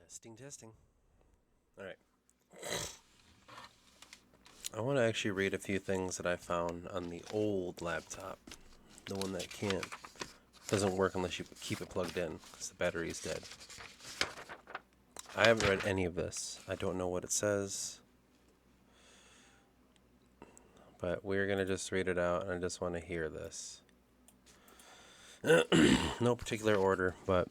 Testing. All right. I want to actually read a few things that I found on the old laptop, the one that doesn't work unless you keep it plugged in because the battery is dead. I haven't read any of this. I don't know what it says, but we're gonna just read it out, and I just want to hear this. No particular order, but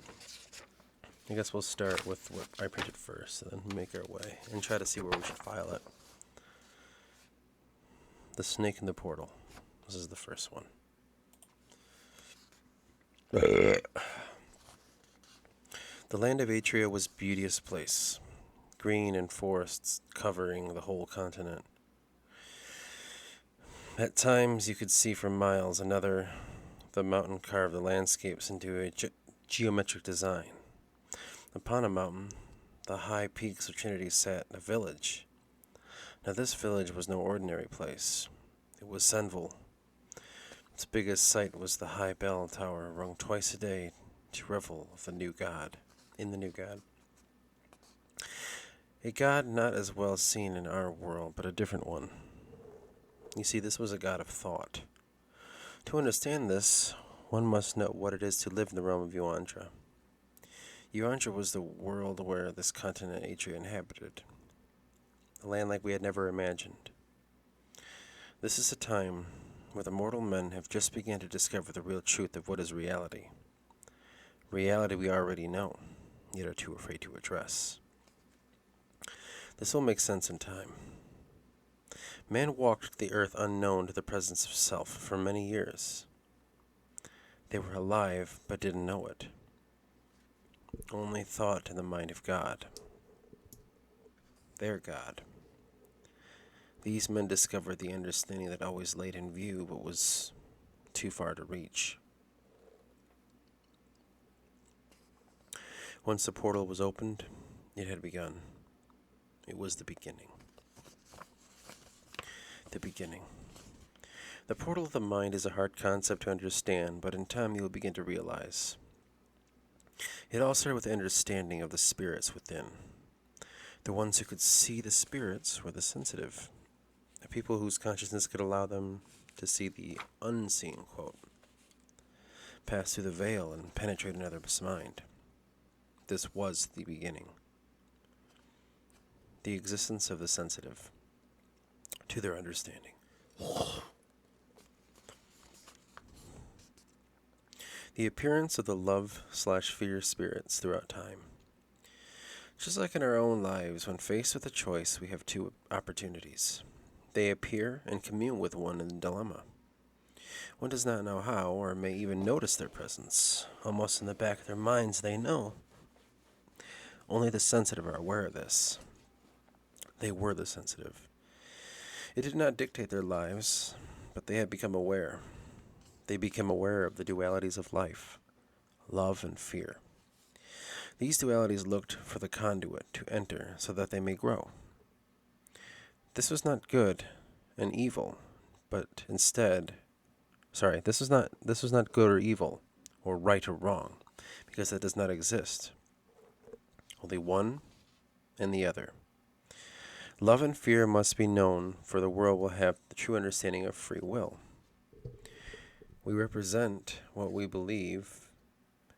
I guess we'll start with what I printed first, and then make our way and try to see where we should file it. The Snake in the Portal. This is the first one. The land of Atria was a beauteous place, green and forests covering the whole continent. At times you could see for miles another the mountain carved the landscapes into a geometric design. Upon a mountain, the high peaks of Trinity sat a village. Now this village was no ordinary place. It was Senville. Its biggest sight was the high bell tower, rung twice a day to revel of the new god. In the new god. A god not as well seen in our world, but a different one. You see, this was a god of thought. To understand this, one must know what it is to live in the realm of Euandra. Euandra was the world where this continent Atria inhabited. A land like we had never imagined. This is a time where the mortal men have just begun to discover the real truth of what is reality. Reality we already know, yet are too afraid to address. This will make sense in time. Man walked the earth unknown to the presence of self for many years. They were alive, but didn't know it. Only thought in the mind of God. Their God. These men discovered the understanding that always laid in view, but was too far to reach. Once the portal was opened, it had begun. It was the beginning. The beginning. The portal of the mind is a hard concept to understand, but in time you will begin to realize. It all started with the understanding of the spirits within. The ones who could see the spirits were the sensitive. The people whose consciousness could allow them to see the unseen, quote, pass through the veil and penetrate another's mind. This was the beginning. The existence of the sensitive to their understanding. The appearance of the love/fear spirits throughout time. Just like in our own lives, when faced with a choice, we have two opportunities. They appear and commune with one in a dilemma. One does not know how, or may even notice their presence. Almost in the back of their minds they know. Only the sensitive are aware of this. They were the sensitive. It did not dictate their lives, but they had become aware. They became aware of the dualities of life, love and fear. These dualities looked for the conduit to enter so that they may grow. This was not good and evil, but instead, this was not good or evil, or right or wrong, because that does not exist. Only one and the other. Love and fear must be known, for the world will have the true understanding of free will. We represent what we believe,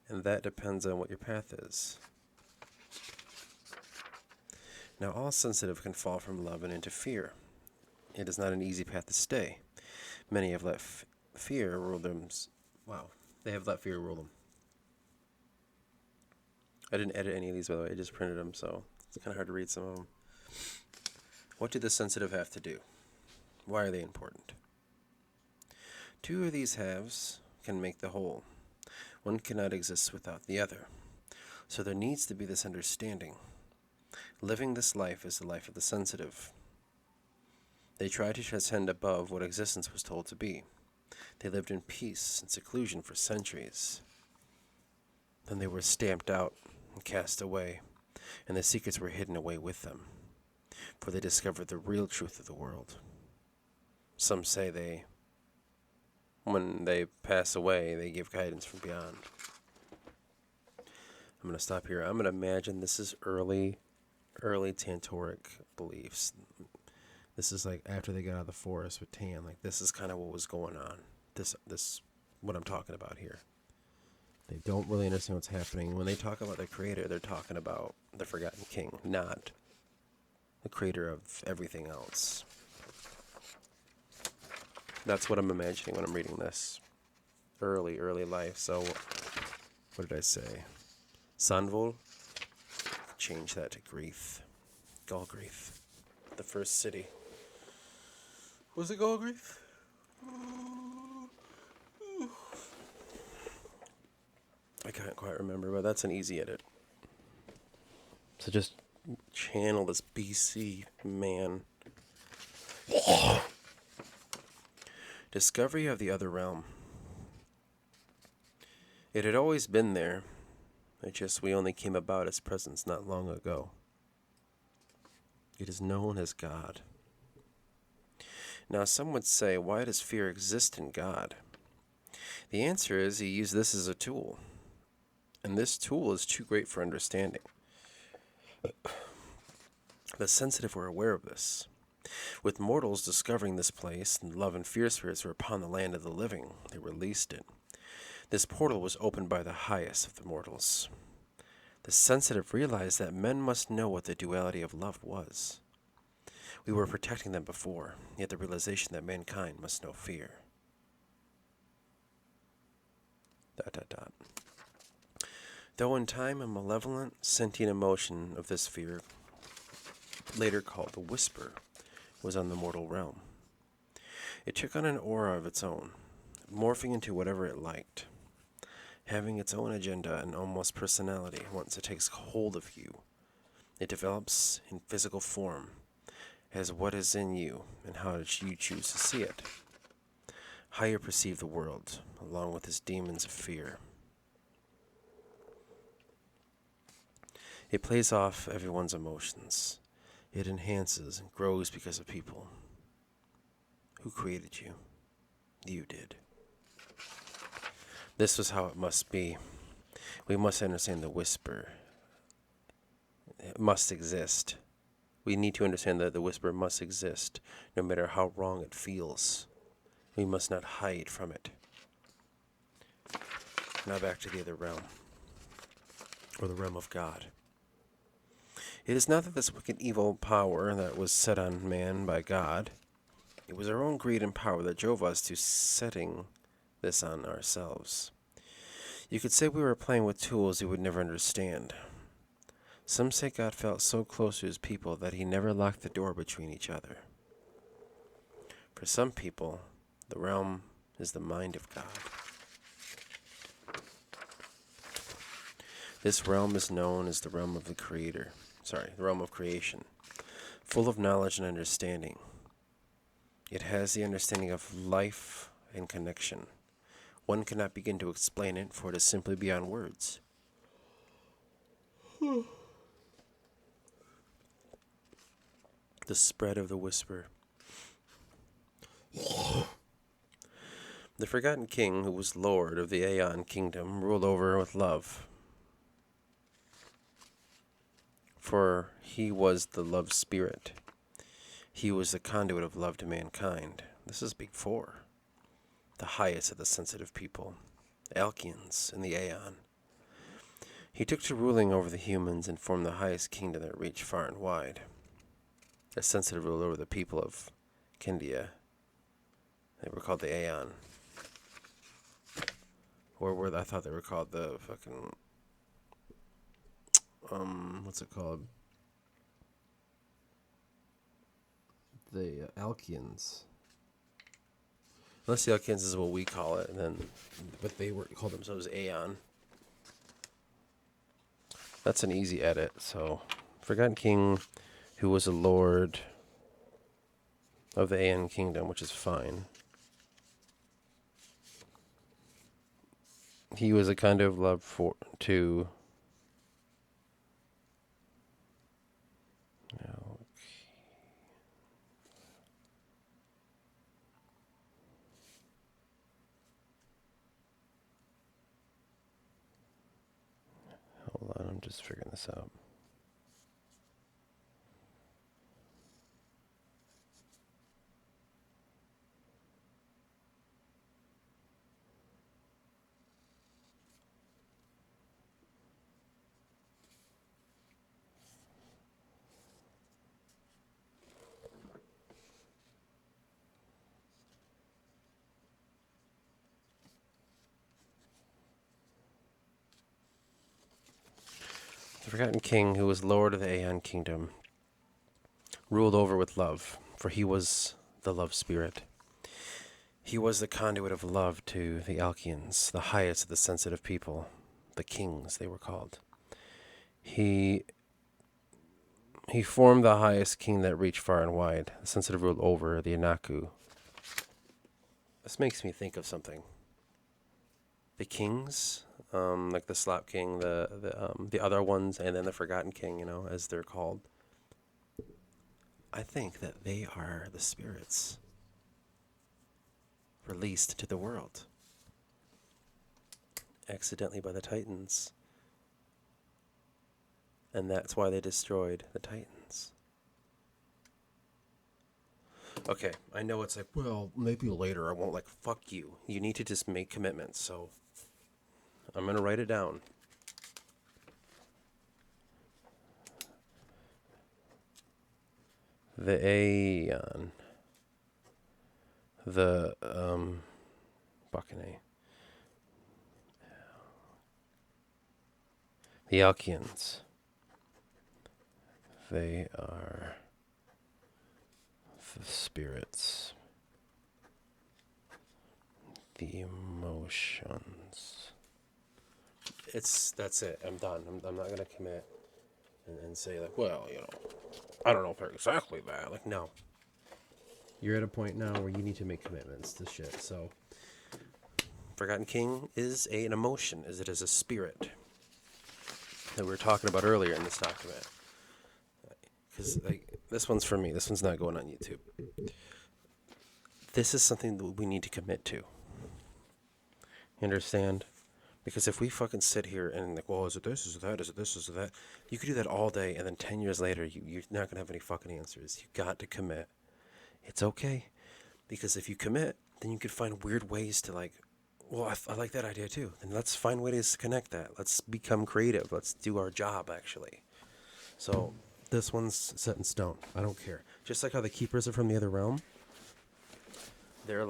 and that depends on what your path is. Now, all sensitive can fall from love and into fear. It is not an easy path to stay. Many have let fear rule them. They have let fear rule them. I didn't edit any of these, by the way. I just printed them, so it's kind of hard to read some of them. What do the sensitive have to do? Why are they important? Two of these halves can make the whole. One cannot exist without the other. So there needs to be this understanding. Living this life is the life of the sensitive. They tried to transcend above what existence was told to be. They lived in peace and seclusion for centuries. Then they were stamped out and cast away, and the secrets were hidden away with them, for they discovered the real truth of the world. Some say when they pass away, they give guidance from beyond. I'm going to stop here. I'm going to imagine this is early Tantoric beliefs. This is like after they got out of the forest with Tan. Like this is kind of what was going on. This what I'm talking about here. They don't really understand what's happening. When they talk about the creator, they're talking about the Forgotten King, not the creator of everything else. That's what I'm imagining when I'm reading this. Early life. So, what did I say? Sanvol? Change that to Greeth. Galgreath. The first city. Was it Galgreath? I can't quite remember, but that's an easy edit. So just channel this BC man. Discovery of the other realm. It had always been there. We only came about its presence not long ago. It is known as God. Now some would say, why does fear exist in God? The answer is he used this as a tool. And this tool is too great for understanding. The sensitive were aware of this. With mortals discovering this place, and love and fear spirits were upon the land of the living, they released it. This portal was opened by the highest of the mortals. The sensitive realized that men must know what the duality of love was. We were protecting them before, yet the realization that mankind must know fear. ... Though in time a malevolent, sentient emotion of this fear, later called the whisper, was on the mortal realm. It took on an aura of its own, morphing into whatever it liked, having its own agenda and almost personality. Once it takes hold of you, it develops in physical form as what is in you and how you choose to see it, how you perceive the world, along with its demons of fear. It plays off everyone's emotions. It enhances and grows because of people. Who created you? You did. This was how it must be. We must understand the whisper. It must exist. We need to understand that the whisper must exist, no matter how wrong it feels. We must not hide from it. Now back to the other realm, or the realm of God. It is not that this wicked evil power that was set on man by God. It was our own greed and power that drove us to setting this on ourselves. You could say we were playing with tools you would never understand. Some say God felt so close to his people that he never locked the door between each other. For some people, the realm is the mind of God. This realm is known as the realm of the Creator. The realm of creation, full of knowledge and understanding. It has the understanding of life and connection. One cannot begin to explain it, for it is simply beyond words. The spread of the whisper. The Forgotten King, who was Lord of the Aeon Kingdom, ruled over with love. For he was the love spirit. He was the conduit of love to mankind. This is Big Four. The highest of the sensitive people. Alkeans in the Aeon. He took to ruling over the humans and formed the highest kingdom that reached far and wide. The sensitive ruled over the people of Kendia. They were called the Aeon. Or I thought they were called the fucking... what's it called? The Alkeans. Unless the Alkeans is what we call it, but they called themselves Aeon. That's an easy edit. So, Forgotten King, who was a lord of the Aeon Kingdom, which is fine. He was a kind of love to... Hold I'm just figuring this out. The Forgotten King, who was Lord of the Aeon Kingdom, ruled over with love, for he was the love spirit. He was the conduit of love to the Alkeans, the highest of the sensitive people, the kings they were called. He formed the highest king that reached far and wide, the sensitive ruled over the Inaku. This makes me think of something. The kings, like the Slop King, the other ones, and then the Forgotten King, as they're called. I think that they are the spirits released to the world accidentally by the Titans. And that's why they destroyed the Titans. Okay, I know it's like, well, maybe later I won't. Fuck you. You need to just make commitments, so I'm going to write it down. The Aeon. The, fucking A. The Alkeans. They are the spirits. The emotions. That's it. I'm done. I'm not going to commit and say, I don't know if they're exactly that. No. You're at a point now where you need to make commitments to shit. So, Forgotten King is an emotion, as it is a spirit that we were talking about earlier in this document. Because this one's for me. This one's not going on YouTube. This is something that we need to commit to. You understand? Because if we fucking sit here and is it this, is it that, is it this, is it that? You could do that all day, and then 10 years later, you're not going to have any fucking answers. You got to commit. It's okay. Because if you commit, then you could find weird ways to I like that idea too. And let's find ways to connect that. Let's become creative. Let's do our job, actually. So this one's set in stone. I don't care. Just like how the keepers are from the other realm. They're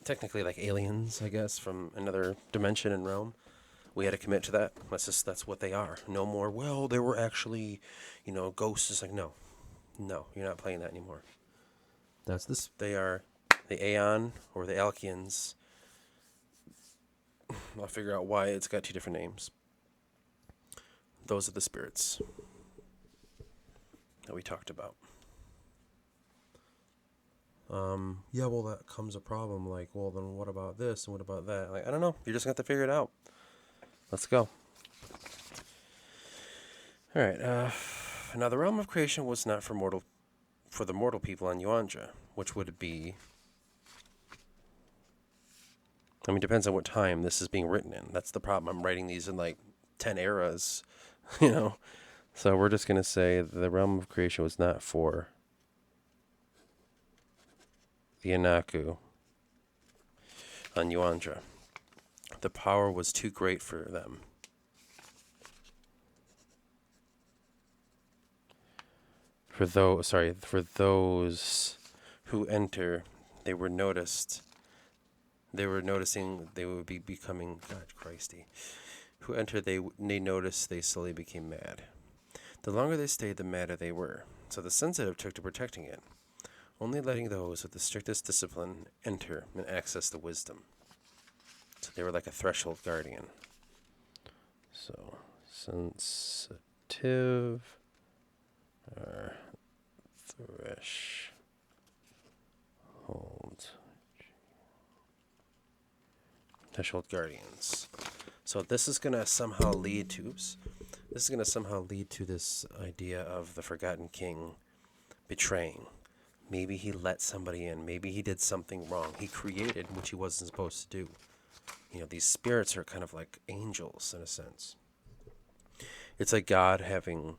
technically like aliens, I guess, from another dimension and realm. We had to commit to that. That's what they are. No more, they were actually, ghosts. It's no, you're not playing that anymore. They are the Aeon or the Alkeans. I'll figure out why it's got two different names. Those are the spirits that we talked about. That comes a problem. Then what about this and what about that? I don't know. You just got to figure it out. Let's go. All right. Now, the realm of creation was not for the mortal people on Yuandra, which would be. Depends on what time this is being written in. That's the problem. I'm writing these in 10 eras, So we're just going to say the realm of creation was not for the Inaku on Yuandra. The power was too great for them. For those who enter, they were noticed. They were noticing they would be becoming, God Christy. Who entered, they noticed they slowly became mad. The longer they stayed, the madder they were. So the sensitive took to protecting it, only letting those with the strictest discipline enter and access the wisdom. So they were like a threshold guardian. So, sensitive or threshold guardians. So this is going to somehow lead to this idea of the Forgotten King betraying. Maybe he let somebody in. Maybe he did something wrong. He created what he wasn't supposed to do. These spirits are kind of like angels in a sense. It's like God having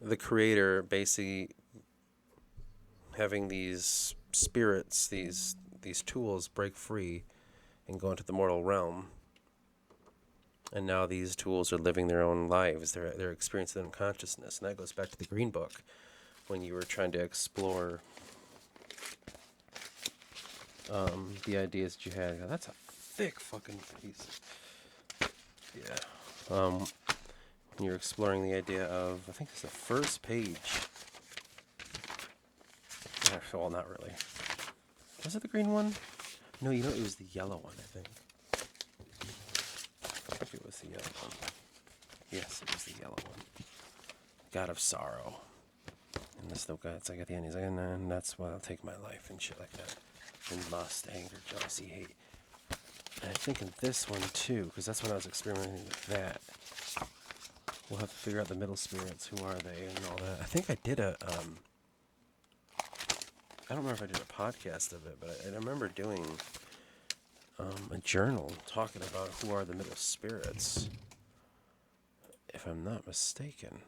the creator basically having these spirits, these tools break free and go into the mortal realm. And now these tools are living their own lives. They're experiencing their own consciousness. And that goes back to the Green Book when you were trying to explore the ideas that you had. Now, that's a thick fucking piece. Yeah. When you're exploring the idea of, I think it's the first page. Well, not really. Was it the green one? No, it was the yellow one, I think. I think it was the yellow one. Yes, it was the yellow one. God of Sorrow. And this little guy, it's like at the end, he's like, and that's why I'll take my life and shit like that. And lust, anger, jealousy, hate. And I think in this one too, because that's when I was experimenting with that. We'll have to figure out the middle spirits, who are they, and all that. I think I did I don't remember if I did a podcast of it, but I remember doing a journal talking about who are the middle spirits, if I'm not mistaken.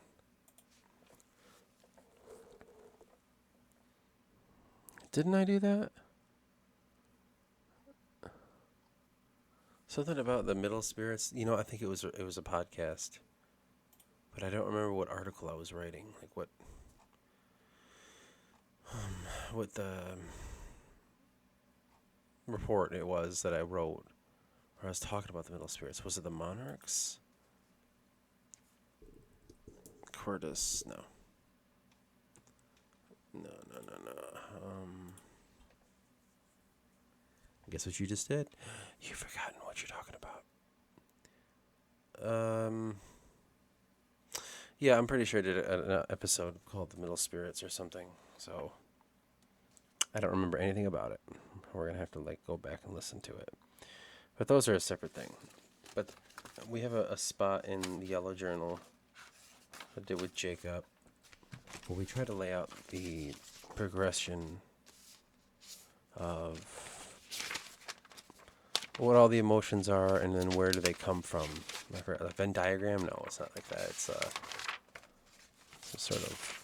Didn't I do that? Something about the middle spirits. I think it was a podcast, but I don't remember what article I was writing. Like what the report it was that I wrote, where I was talking about the middle spirits. Was it the monarchs? Curtis, no. No. Guess what you just did? You've forgotten what you're talking about. Yeah, I'm pretty sure I did an episode called The Middle Spirits or something. So I don't remember anything about it. We're gonna have to go back and listen to it. But those are a separate thing. But we have a spot in the Yellow Journal I did with Jacob, where we try to lay out the progression of what all the emotions are, and then where do they come from. Like a Venn diagram? No, it's not like that. It's some sort of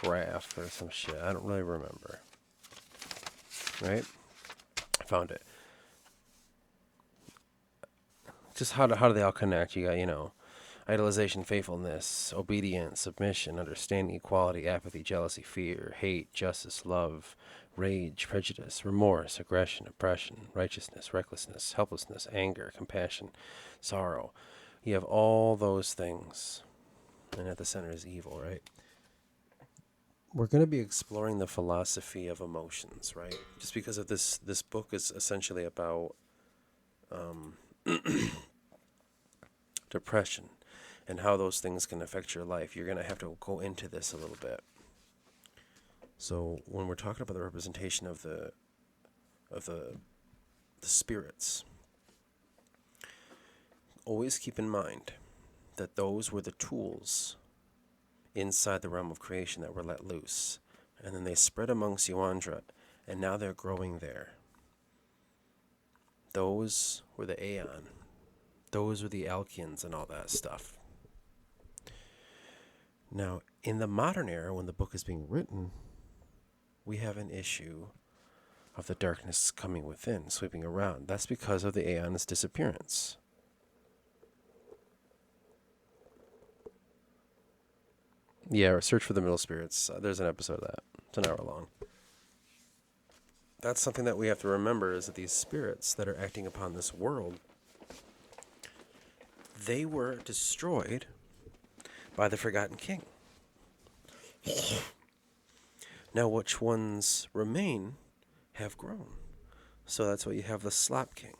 graph or some shit. I don't really remember. Right? I found it. Just how do they all connect? You got, idolization, faithfulness, obedience, submission, understanding, equality, apathy, jealousy, fear, hate, justice, love, rage, prejudice, remorse, aggression, oppression, righteousness, recklessness, helplessness, anger, compassion, sorrow. You have all those things, and at the center is evil, right? We're going to be exploring the philosophy of emotions, right? Just because of this book is essentially about depression and how those things can affect your life. You're going to have to go into this a little bit. So when we're talking about the representation of the spirits, always keep in mind that those were the tools inside the realm of creation that were let loose. And then they spread amongst Yawandra, and now they're growing there. Those were the Aeon. Those were the Alkeans and all that stuff. Now, in the modern era, when the book is being written, we have an issue of the darkness coming within, sweeping around. That's because of the Aeon's disappearance. Yeah, search for the middle spirits. There's an episode of that. It's an hour long. That's something that we have to remember, is that these spirits that are acting upon this world, they were destroyed by the Forgotten King. Now, which ones remain have grown. So that's why you have the Slop King.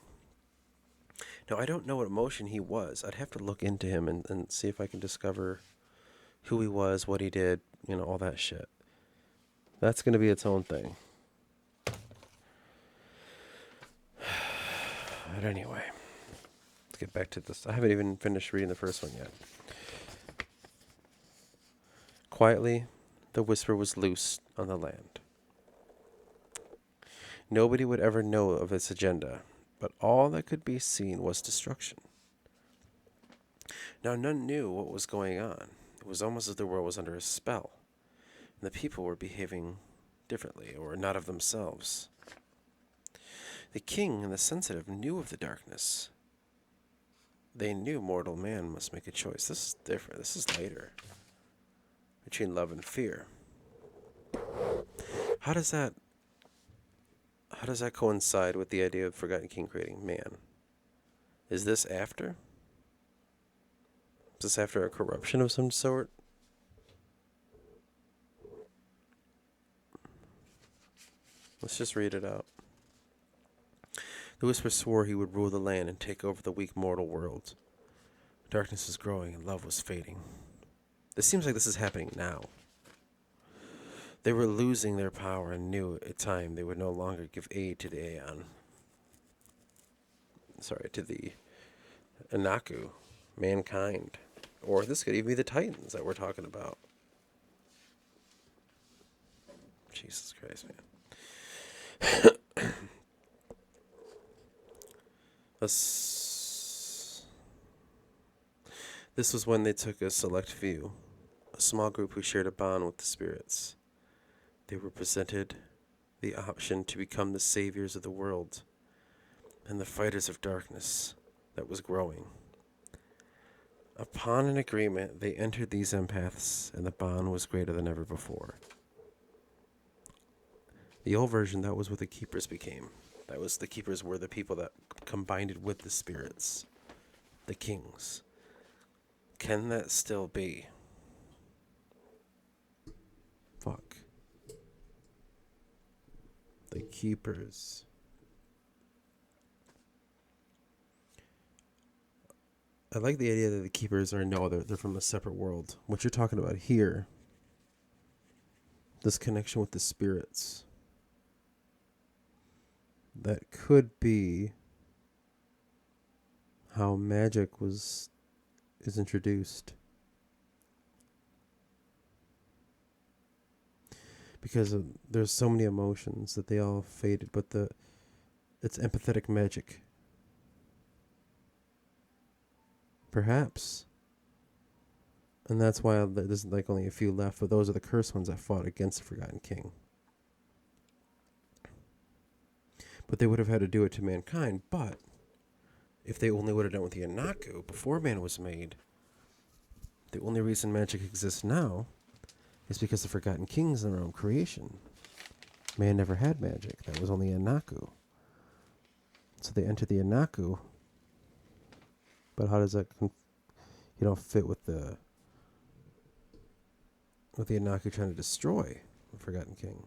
Now, I don't know what emotion he was. I'd have to look into him and see if I can discover who he was, what he did, all that shit. That's going to be its own thing. But anyway, let's get back to this. I haven't even finished reading the first one yet. Quietly, the whisper was loosed on the land. Nobody would ever know of its agenda, but all that could be seen was destruction. Now none knew what was going on. It was almost as if the world was under a spell, and the people were behaving differently, or not of themselves. The king and the sensitive knew of the darkness. They knew mortal man must make a choice. This is different. This is later. Between love and fear. How does that coincide with the idea of Forgotten King creating man? Is this after? Is this after a corruption of some sort? Let's just read it out. The whisper swore he would rule the land and take over the weak mortal world. Darkness was growing and love was fading. This seems like this is happening now. They were losing their power and knew at time they would no longer give aid to the Aeon. To the Anaku, mankind. Or this could even be the Titans that we're talking about. Jesus Christ, man. This was when they took a select few, a small group who shared a bond with the spirits. They were presented the option to become the saviors of the world and the fighters of darkness that was growing. Upon an agreement, they entered these empaths, and the bond was greater than ever before. The old version, that was what the keepers became. The keepers were the people that combined it with the spirits, the kings. Can that still be? Fuck. The keepers. I like the idea that the keepers are they're from a separate world. What you're talking about here, this connection with the spirits, that could be how magic is introduced. Because there's so many emotions that they all faded, but it's empathetic magic. Perhaps. And that's why there's like only a few left, but those are the cursed ones that fought against the Forgotten King. But they would have had to do it to mankind, but if they only would have done it with the Anaku before man was made, the only reason magic exists now is because the Forgotten King's their own creation. Man never had magic. That was only Anaku. So they entered the Anaku. But how does that fit with the Anaku trying to destroy the Forgotten King?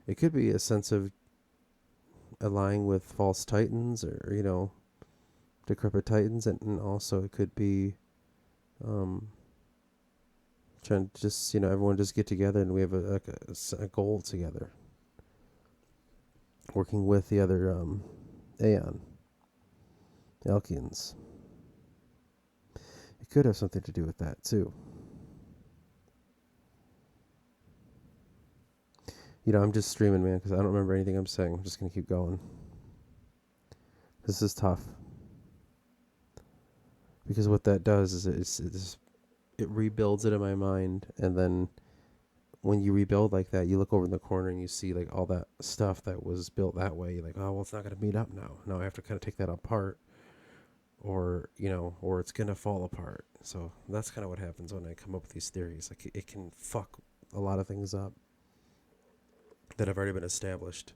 It could be a sense of allying with false titans or, decrepit titans, and also it could be trying to just, everyone just get together and we have a goal together. Working with the other Aeon, Elkians. It could have something to do with that too. I'm just streaming, man, because I don't remember anything I'm saying. I'm just going to keep going. This is tough. Because what that does is it rebuilds it in my mind, and then when you rebuild like that, you look over in the corner and you see like all that stuff that was built that way. You're like, oh, well, it's not going to meet up now. Now I have to kind of take that apart, or it's going to fall apart. So that's kind of what happens when I come up with these theories. Like it can fuck a lot of things up that have already been established,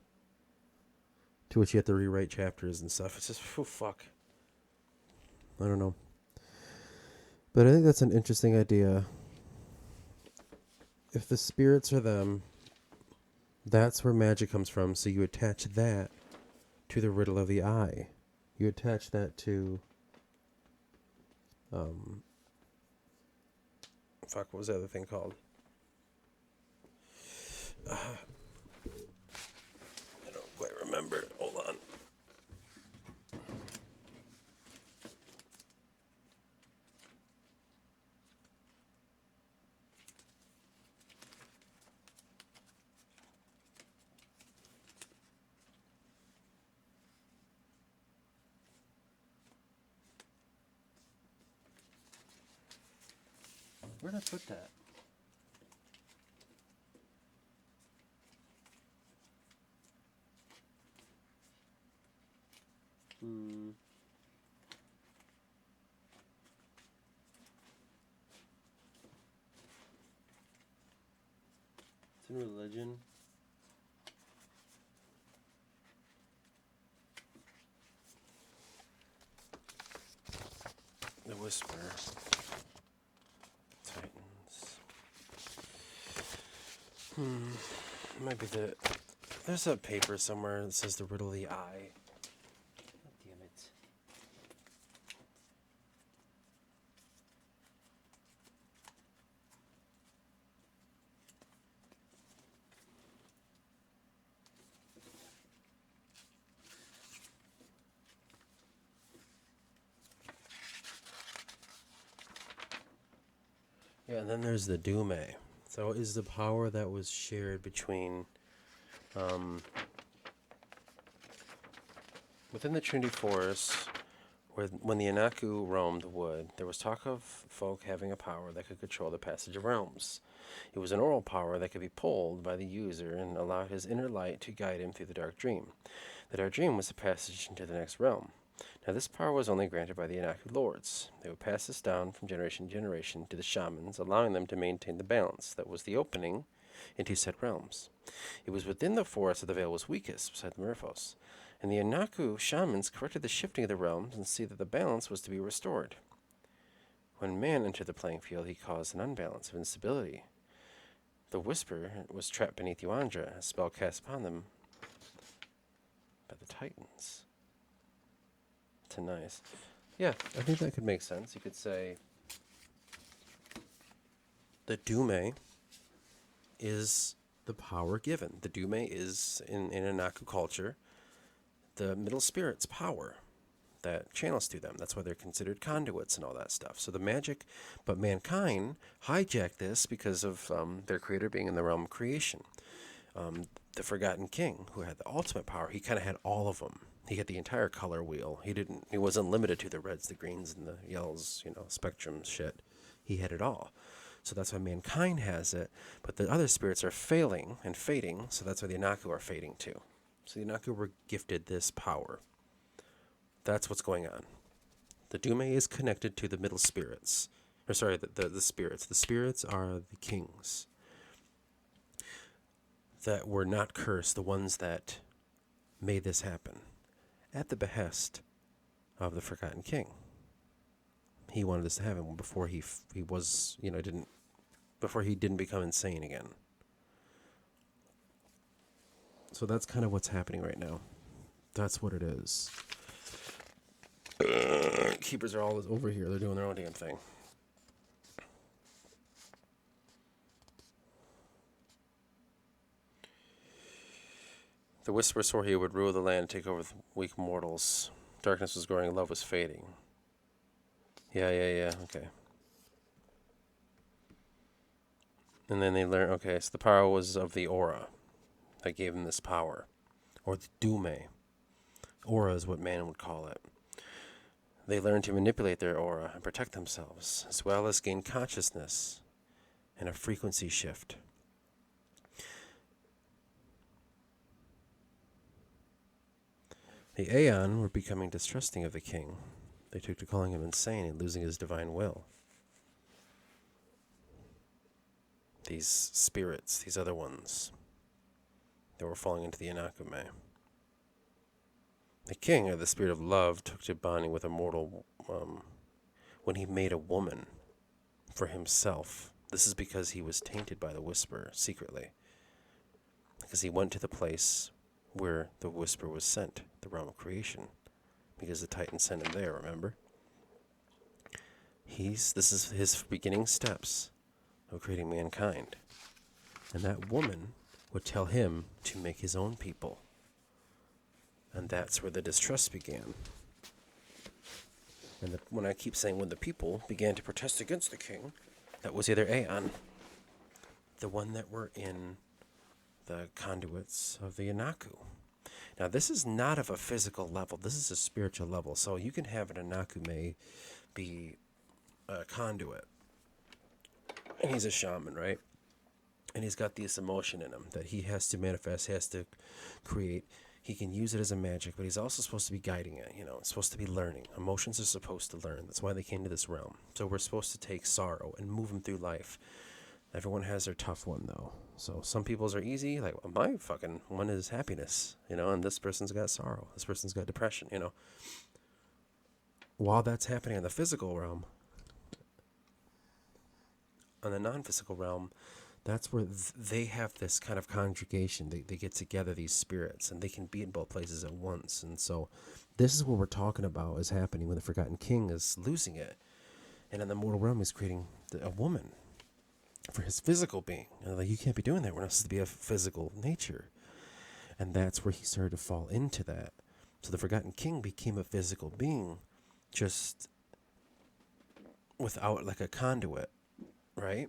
to which you have to rewrite chapters and stuff. It's just, fuck. I don't know. But I think that's an interesting idea. If the spirits are them, that's where magic comes from. So you attach that to the riddle of the eye. You attach that to... what was the other thing called? I don't quite remember. Hold on. Where'd I put that? It's in religion. The Whisper. Titans. Might be the... There's a paper somewhere that says the riddle of the eye. God damn it. Yeah, and then there's the Dume. So is the power that was shared between... within the Trinity Forest, when the Anaku roamed the wood, there was talk of folk having a power that could control the passage of realms. It was an oral power that could be pulled by the user and allow his inner light to guide him through the dark dream. The dark dream was the passage into the next realm. Now, this power was only granted by the Anaku lords. They would pass this down from generation to generation to the shamans, allowing them to maintain the balance that was the opening into said realms. It was within the forest that the veil was weakest, beside the Merphos, and the Anaku shamans corrected the shifting of the realms and see that the balance was to be restored. When man entered the playing field, he caused an unbalance of instability. The Whisper was trapped beneath Yuandra, a spell cast upon them by the Titans. It's nice. Yeah, I think that could make sense. You could say the Dume is the power given. The Dume is, in Anaku culture, the middle spirit's power that channels through them. That's why they're considered conduits and all that stuff. So the magic, but mankind hijacked this because of their creator being in the realm of creation. The Forgotten King, who had the ultimate power, he kind of had all of them. He had the entire color wheel. He wasn't limited to the reds, the greens, and the yellows, spectrum shit. He had it all. So that's why mankind has it, but the other spirits are failing and fading, so that's why the Anaku are fading too. So the Anaku were gifted this power. That's what's going on. The Dume is connected to the middle spirits. Or sorry, the spirits. The spirits are the kings that were not cursed, the ones that made this happen at the behest of the Forgotten King. He wanted this to happen before he didn't become insane again. So that's kind of what's happening right now. That's what it is. Keepers are all over here. They're doing their own damn thing. The Whisper swore he would rule the land and take over the weak mortals. Darkness was growing, love was fading. Yeah, okay. And then they learn, okay, so the power was of the aura that gave him this power. Or the Dume. Aura is what man would call it. They learn to manipulate their aura and protect themselves, as well as gain consciousness and a frequency shift. The Aeon were becoming distrusting of the king. They took to calling him insane and losing his divine will. These spirits, these other ones, they were falling into the Anakume. The king, or the spirit of love, took to bonding with a mortal when he made a woman for himself. This is because he was tainted by the Whisper secretly. Because he went to the place where the Whisper was sent, the realm of creation. Because the Titans sent him there, remember? This is his beginning steps of creating mankind. And that woman would tell him to make his own people. And that's where the distrust began. And when I keep saying when the people began to protest against the king, that was either Aeon, the one that were in the conduits of the Anaku. Now, this is not of a physical level. This is a spiritual level. So you can have an Anaku may be a conduit. And he's a shaman, right? And he's got this emotion in him that he has to manifest, he has to create. He can use it as a magic, but he's also supposed to be guiding it. It's supposed to be learning. Emotions are supposed to learn. That's why they came to this realm. So we're supposed to take sorrow and move them through life. Everyone has their tough one, though. So some people's are easy. Like, well, my fucking one is happiness, and this person's got sorrow. This person's got depression, While that's happening in the physical realm, on the non-physical realm, that's where they have this kind of conjugation. They get together, these spirits, and they can be in both places at once. And so this is what we're talking about is happening when the Forgotten King is losing it. And in the mortal realm, he's creating a woman for his physical being. And like, you can't be doing that. We're not supposed to be a physical nature. And that's where he started to fall into that. So the Forgotten King became a physical being just without like a conduit, right?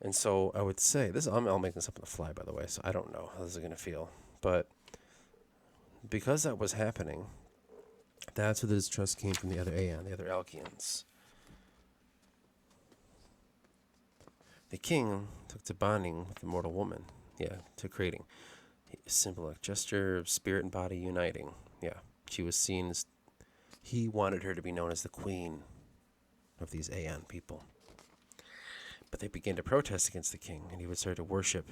And so I would say, I'm making this up on the fly, by the way, so I don't know how this is going to feel. But because that was happening, that's where the distrust came from the other Aeon, the other Alkeans. The king took to bonding with the mortal woman. Yeah, to creating. Symbolic gesture of spirit and body uniting. Yeah, she was seen as, he wanted her to be known as the queen of these Aeon people. But they began to protest against the king, and he would start to worship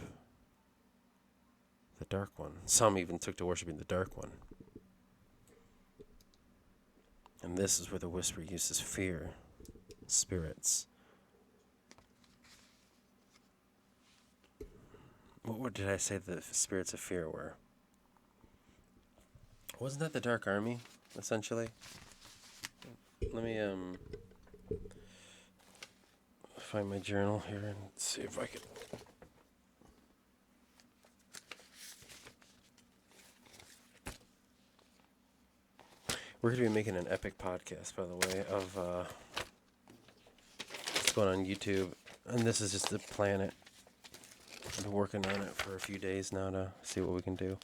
the Dark One. Some even took to worshiping the Dark One. And this is where the Whisper uses fear, spirits. What did I say the spirits of fear were? Wasn't that the Dark Army, essentially? Let me find my journal here and see if I can. We're going to be making an epic podcast, by the way, of what's going on YouTube. And this is just the planet. I've been working on it for a few days now to see what we can do.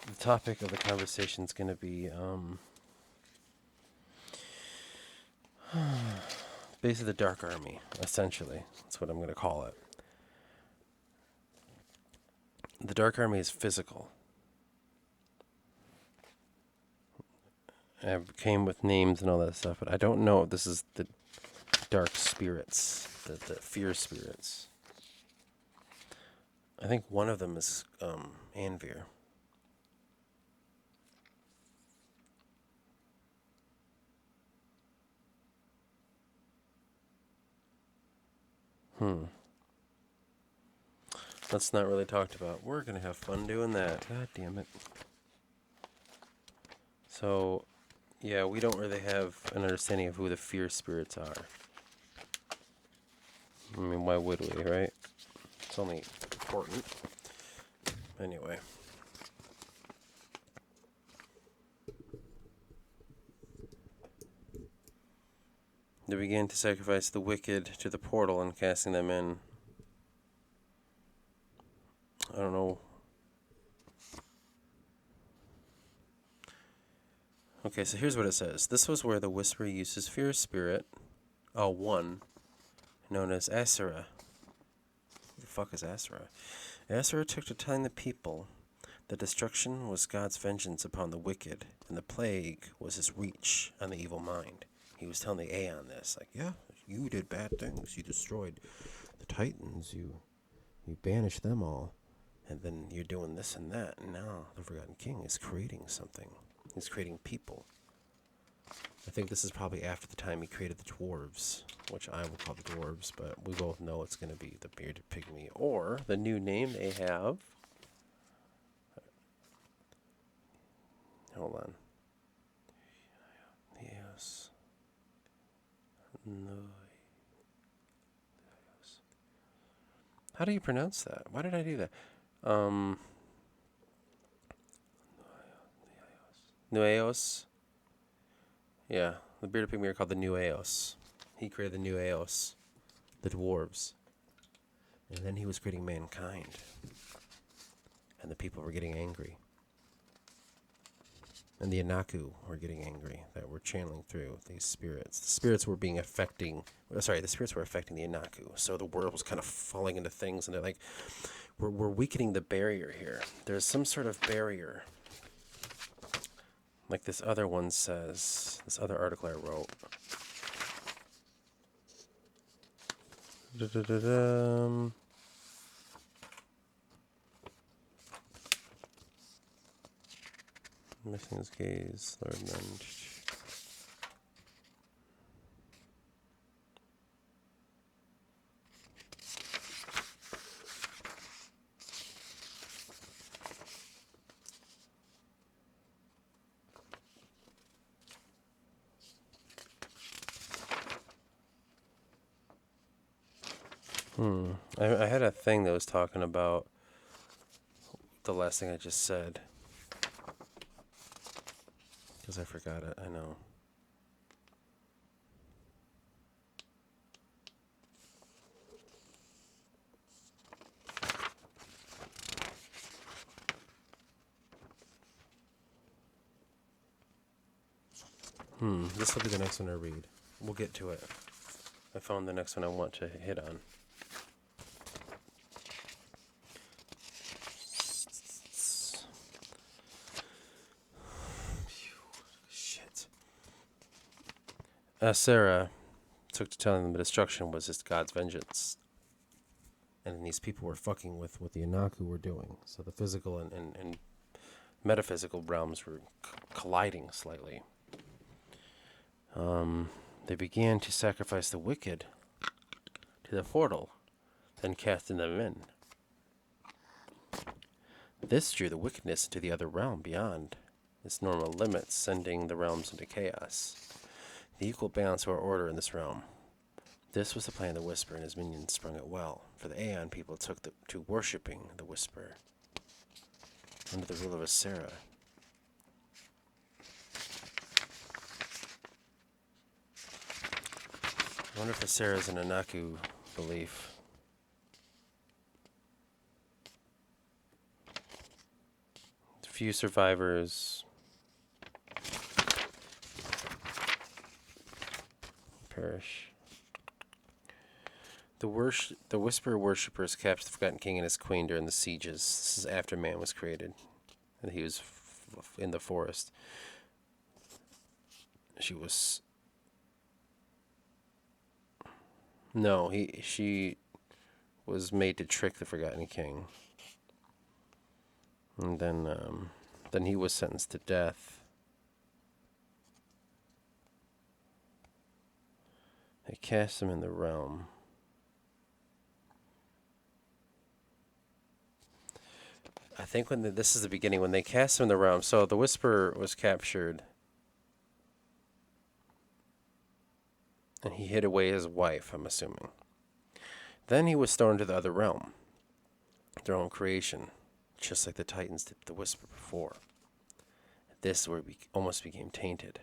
The topic of the conversation is going to be basically the Dark Army, essentially. That's what I'm going to call it. The Dark Army is physical. It came with names and all that stuff, but I don't know if this is the dark spirits, the fear spirits. I think one of them is Anvir. That's not really talked about. We're going to have fun doing that. God damn it. So, yeah, we don't really have an understanding of who the fear spirits are. I mean, why would we, right? It's only important. Anyway. They began to sacrifice the wicked to the portal and casting them in. I don't know. Okay, so here's what it says. This was where the Whisperer uses fear spirit, one, known as Asura. Who the fuck is Asura? Asura took to telling the people that destruction was God's vengeance upon the wicked, and the plague was his reach on the evil mind. He was telling the Aeon this, like, yeah, you did bad things. You destroyed the Titans. You banished them all. And then you're doing this and that. And now the Forgotten King is creating something. He's creating people. I think this is probably after the time he created the dwarves, which I will call the dwarves, but we both know it's going to be the bearded pygmy, or the new name they have. Hold on. Yes. No. How do you pronounce that? Why did I do that? Nueos. Yeah, the bearded pygmy are called the Nueos. He created the Nueos, the dwarves. And then he was creating mankind. And the people were getting angry. And the Anaku were getting angry that were channeling through these spirits. The spirits were the spirits were affecting the Anaku. So the world was kind of falling into things, and they're like, we're weakening the barrier here. There's some sort of barrier. Like this other one says, this other article I wrote. Da-da-da-dum. Missing his gaze, Lord Men. I had a thing that was talking about the last thing I just said. Because I forgot it, I know. This will be the next one I read. We'll get to it. I found the next one I want to hit on. Shit. Sarah took to telling them the destruction was just God's vengeance. And these people were fucking with what the Anaku were doing. So the physical and metaphysical realms were colliding slightly. They began to sacrifice the wicked to the portal, then casting them in. This drew the wickedness into the other realm beyond its normal limits, sending the realms into chaos. The equal balance of our order in this realm. This was the plan of the Whisper, and his minions sprung it well, for the Aeon people took to worshipping the Whisper under the rule of Asera. I wonder if Asera is an Anaku belief. Few survivors perish. The Whisper worshippers captured the Forgotten King and his queen during the sieges. This is after man was created, and he was in the forest. She was made to trick the Forgotten King. And then he was sentenced to death. They cast him in the realm. I think this is the beginning, when they cast him in the realm. So the Whisperer was captured. And he hid away his wife, I'm assuming. Then he was thrown into the other realm. Their own creation. Just like the Titans did the Whisper before. This is where it almost became tainted.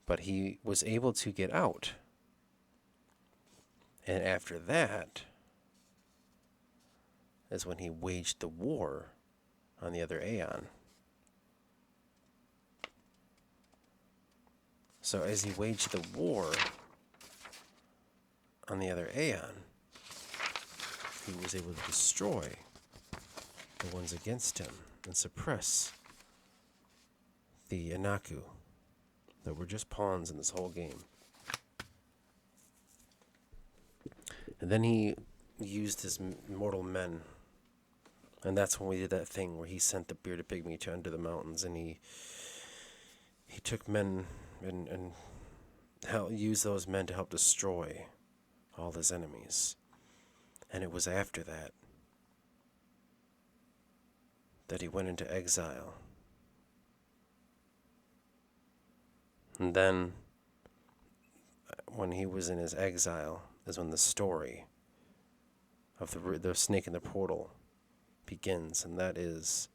But he was able to get out. And after that is when he waged the war on the other Aeon. So as he waged the war on the other Aeon, he was able to destroy the ones against him and suppress the Anaku that were just pawns in this whole game. And then he used his mortal men. And that's when we did that thing where he sent the bearded pygmy to under the mountains, and he took men and used those men to help destroy all his enemies. And it was after that he went into exile. And then when he was in his exile is when the story of the snake in the portal begins, and that is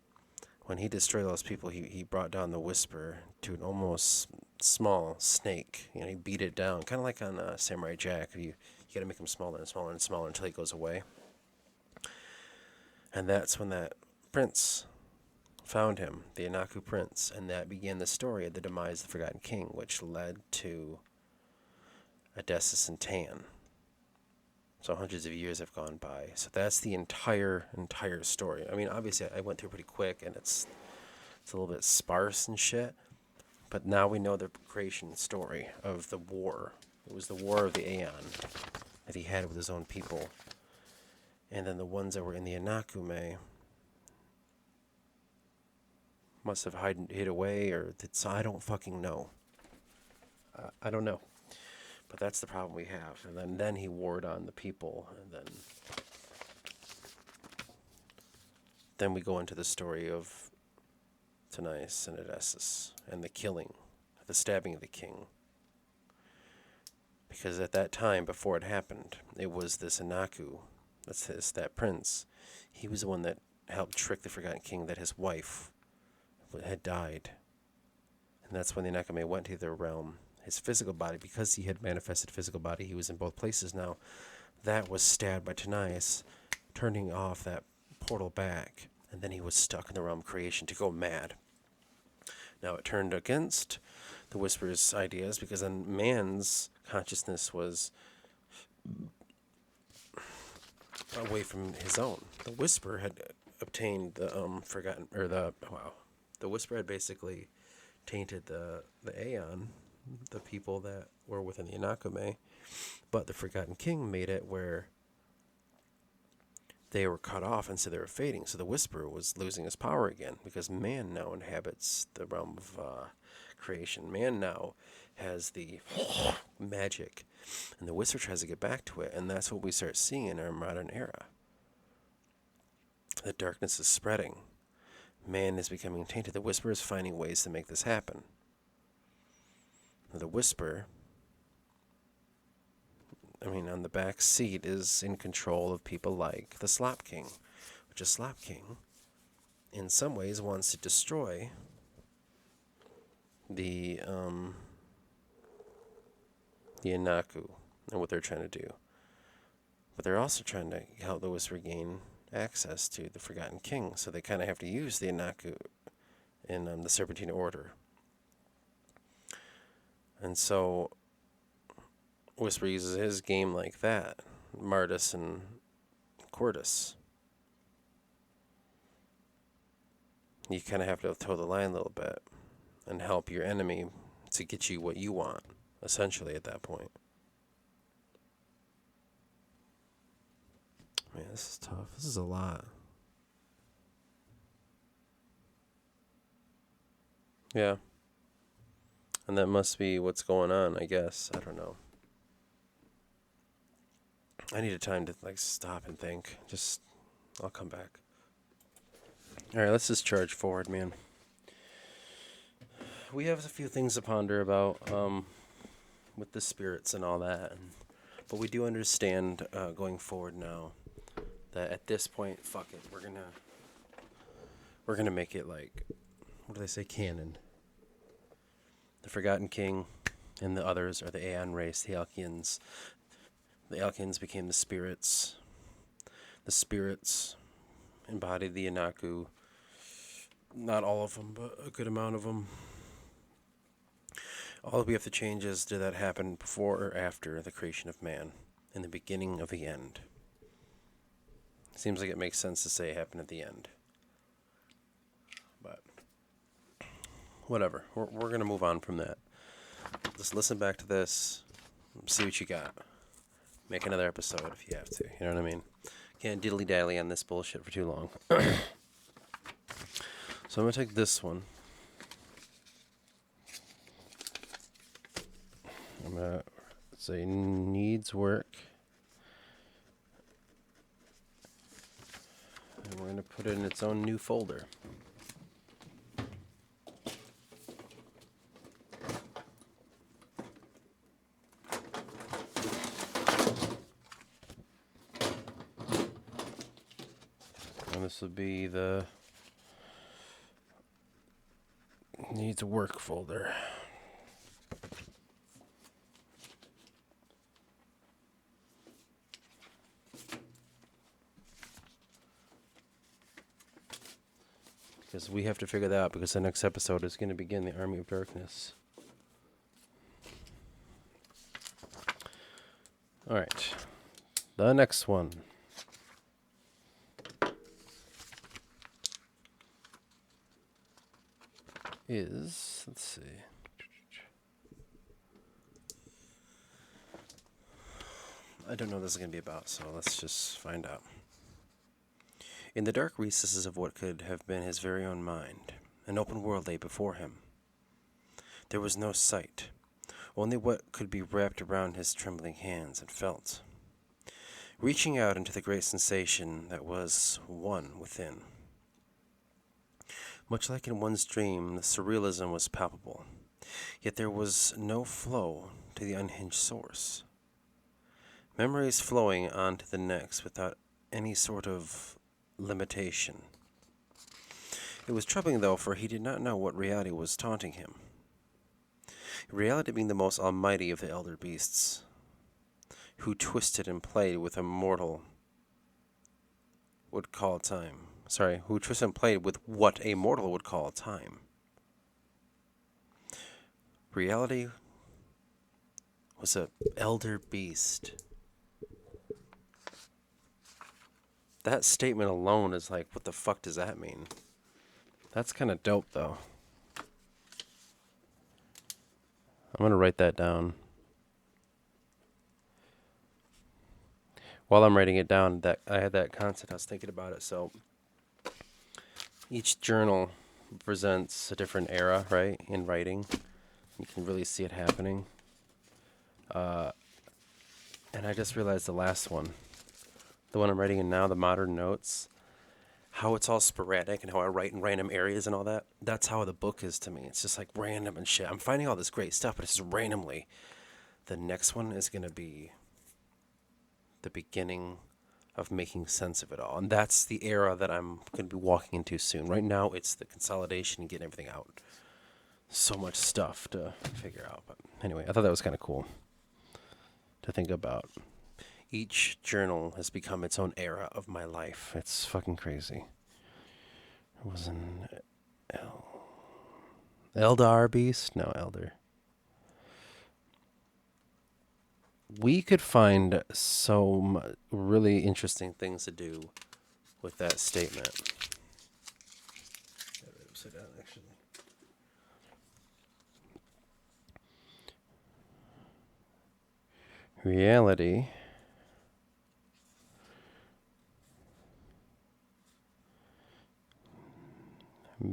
when he destroyed those people. He brought down the Whisper to an almost small snake. He beat it down, kind of like on Samurai Jack. You got to make him smaller and smaller and smaller until he goes away. And that's when that prince found him, the Anaku prince, and that began the story of the demise of the Forgotten King, which led to Odysseus and Tan. So hundreds of years have gone by. So that's the entire story. I mean, obviously, I went through pretty quick, and it's a little bit sparse and shit. But now we know the creation story of the war. It was the war of the Aeon that he had with his own people. And then the ones that were in the Anakume must have hid away, or so I don't fucking know. I don't know. But that's the problem we have. And then he warred on the people, and then we go into the story of Tanais and Odysseus and the killing, the stabbing of the king. Because at that time, before it happened, it was this Anaku, that prince. He was the one that helped trick the Forgotten King that his wife had died. And that's when the Anakume went to their realm. His physical body, because he had manifested physical body, he was in both places now. That was stabbed by Tanais, turning off that portal back. And then he was stuck in the realm of creation to go mad. Now it turned against the Whisperer's ideas, because then man's consciousness was away from his own. The Whisperer had obtained the the Whisperer had basically tainted the Aeon, the people that were within the Anakume, but the Forgotten King made it where they were cut off, and so they were fading. So the Whisperer was losing his power again, because man now inhabits the realm of creation. Man now has the magic, and the Whisperer tries to get back to it, and that's what we start seeing in our modern era. The darkness is spreading. Man is becoming tainted. The Whisperer is finding ways to make this happen. The Whisperer, on the back seat, is in control of people like the Slop King, which is Slop King, in some ways, wants to destroy the Anaku and what they're trying to do. But they're also trying to help the Whisperer gain access to the Forgotten King, so they kind of have to use the Anaku in the Serpentine Order. And so Whisper uses his game like that, Martis and Quartus. You kind of have to toe the line a little bit and help your enemy to get you what you want, essentially, at that point. Man, this is tough. This is a lot. Yeah. And that must be what's going on, I guess. I don't know. I need a time to stop and think. I'll come back. Alright, let's just charge forward, man. We have a few things to ponder about with the spirits and all that. But we do understand going forward now that at this point, fuck it. We're gonna make it what do they say, canon. The Forgotten King and the others are the Aeon race, the Alkeans. The Alkeans became the spirits. The spirits embodied the Anaku. Not all of them, but a good amount of them. All we have to change is, did that happen before or after the creation of man? In the beginning of the end? Seems like it makes sense to say it happened at the end. But whatever. We're going to move on from that. Just listen back to this. See what you got. Make another episode if you have to. You know what I mean? Can't diddly-dally on this bullshit for too long. So I'm going to take this one. I'm going to say needs work. And we're going to put it in its own new folder. And this will be the needs work folder. Because we have to figure that out, because the next episode is going to begin the Army of Darkness. Alright. The next one is, let's see. I don't know what this is going to be about, so let's just find out. In the dark recesses of what could have been his very own mind, an open world lay before him. There was no sight, only what could be wrapped around his trembling hands and felt, reaching out into the great sensation that was one within. Much like in one's dream, the surrealism was palpable, yet there was no flow to the unhinged source. Memories flowing on to the next without any sort of limitation. It was troubling, though, for he did not know what reality was taunting him. Reality being the most almighty of the elder beasts, who twisted and played with a mortal would call time. Who twisted and played with what a mortal would call time. Reality was an elder beast. That statement alone is like, what the fuck does that mean? That's kind of dope, though. I'm going to write that down. While I'm writing it down, that I had that concept, I was thinking about it. So each journal represents a different era, right, in writing. You can really see it happening. And I just realized the last one, the one I'm writing in now, the Modern Notes, how it's all sporadic and how I write in random areas and all that. That's how the book is to me. It's just like random and shit. I'm finding all this great stuff, but it's just randomly. The next one is going to be the beginning of making sense of it all. And that's the era that I'm going to be walking into soon. Right now, it's the consolidation and getting everything out. So much stuff to figure out. But anyway, I thought that was kind of cool to think about. Each journal has become its own era of my life. It's fucking crazy. It was an Eldar beast? No, Elder. We could find so really interesting things to do with that statement. Upside down, actually. Reality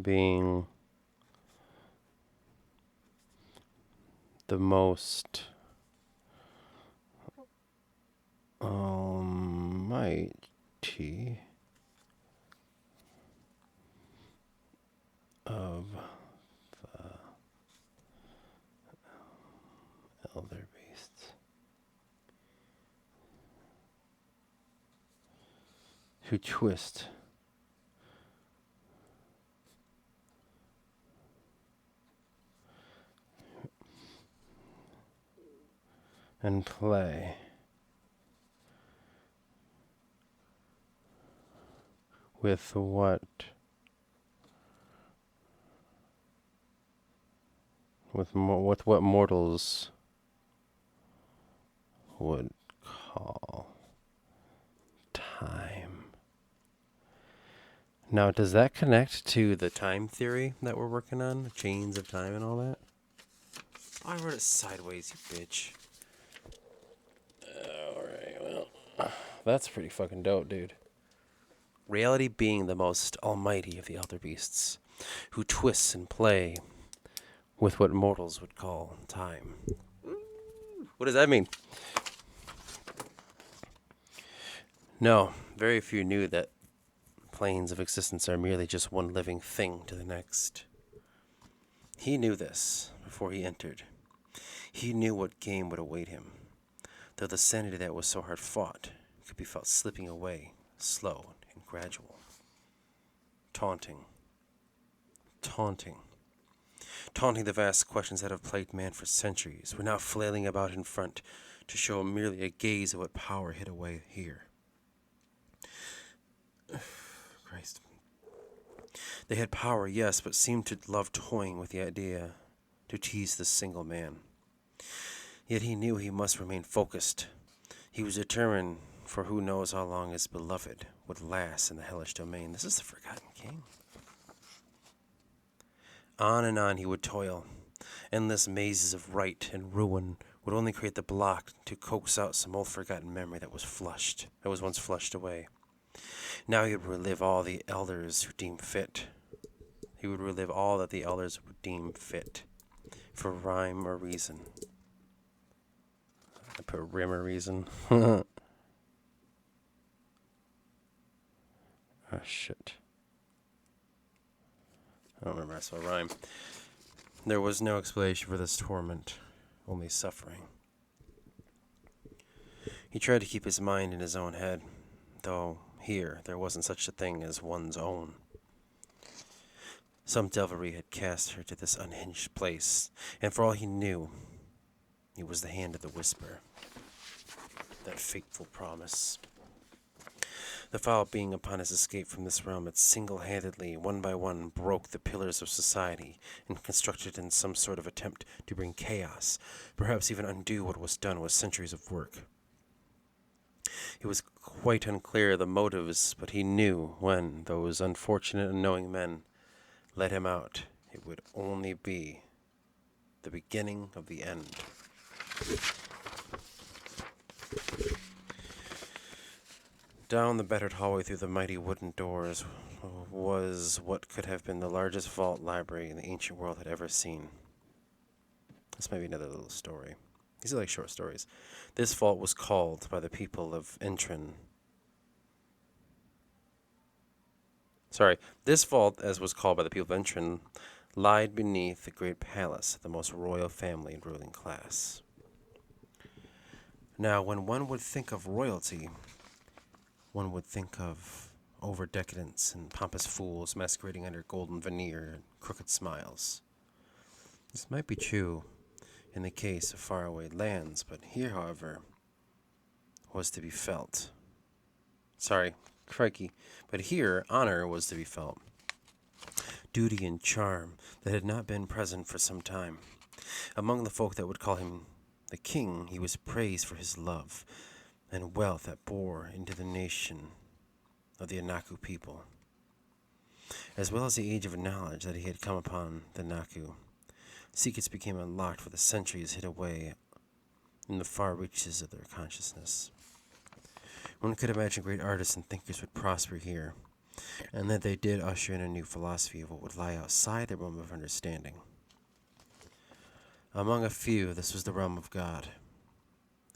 being the most almighty of the elder beasts, who twist and play with what mortals would call time. Now, does that connect to the time theory that we're working on? The chains of time and all that? Oh, I wrote it sideways, you bitch. Alright, well, that's pretty fucking dope, dude. Reality being the most almighty of the elder beasts, who twists and play with what mortals would call time. What does that mean? No, very few knew that planes of existence are merely just one living thing to the next. He knew this before he entered. He knew what game would await him, though the sanity that was so hard fought could be felt slipping away, slow and gradual. Taunting the vast questions that have plagued man for centuries were now flailing about in front to show merely a gaze of what power hid away here. Christ. They had power, yes, but seemed to love toying with the idea to tease this single man. Yet he knew he must remain focused. He was determined, for who knows how long his beloved would last in the hellish domain. This is the Forgotten King. On and on he would toil. Endless mazes of right and ruin would only create the block to coax out some old forgotten memory that was once flushed away. Now he would relive all the elders who deemed fit. He would relive all that the elders would deem fit, for rhyme or reason. I put rim or reason. Oh, shit. I don't remember I saw rhyme. There was no explanation for this torment, only suffering. He tried to keep his mind in his own head, though here there wasn't such a thing as one's own. Some devilry had cast her to this unhinged place, and for all he knew, it was the hand of the whisper, that fateful promise. The foul being upon his escape from this realm had single-handedly, one by one, broke the pillars of society and constructed in some sort of attempt to bring chaos, perhaps even undo what was done with centuries of work. It was quite unclear the motives, but he knew when those unfortunate and knowing men let him out, it would only be the beginning of the end. Down the battered hallway through the mighty wooden doors was what could have been the largest vault library the ancient world had ever seen. This might be another little story. These are like short stories. This vault was called by the people of Entren. This vault, as was called by the people of Entren, lied beneath the great palace of the most royal family and ruling class. Now, when one would think of royalty, one would think of over-decadence and pompous fools masquerading under golden veneer and crooked smiles. This might be true in the case of faraway lands, but here, however, was to be felt. But here, honor was to be felt. Duty and charm that had not been present for some time. Among the folk that would call him the king, he was praised for his love and wealth that bore into the nation of the Anaku people, as well as the age of knowledge that he had come upon the Naku. Secrets became unlocked for the centuries hid away in the far reaches of their consciousness. One could imagine great artists and thinkers would prosper here, and that they did usher in a new philosophy of what would lie outside the realm of understanding. Among a few, this was the realm of God,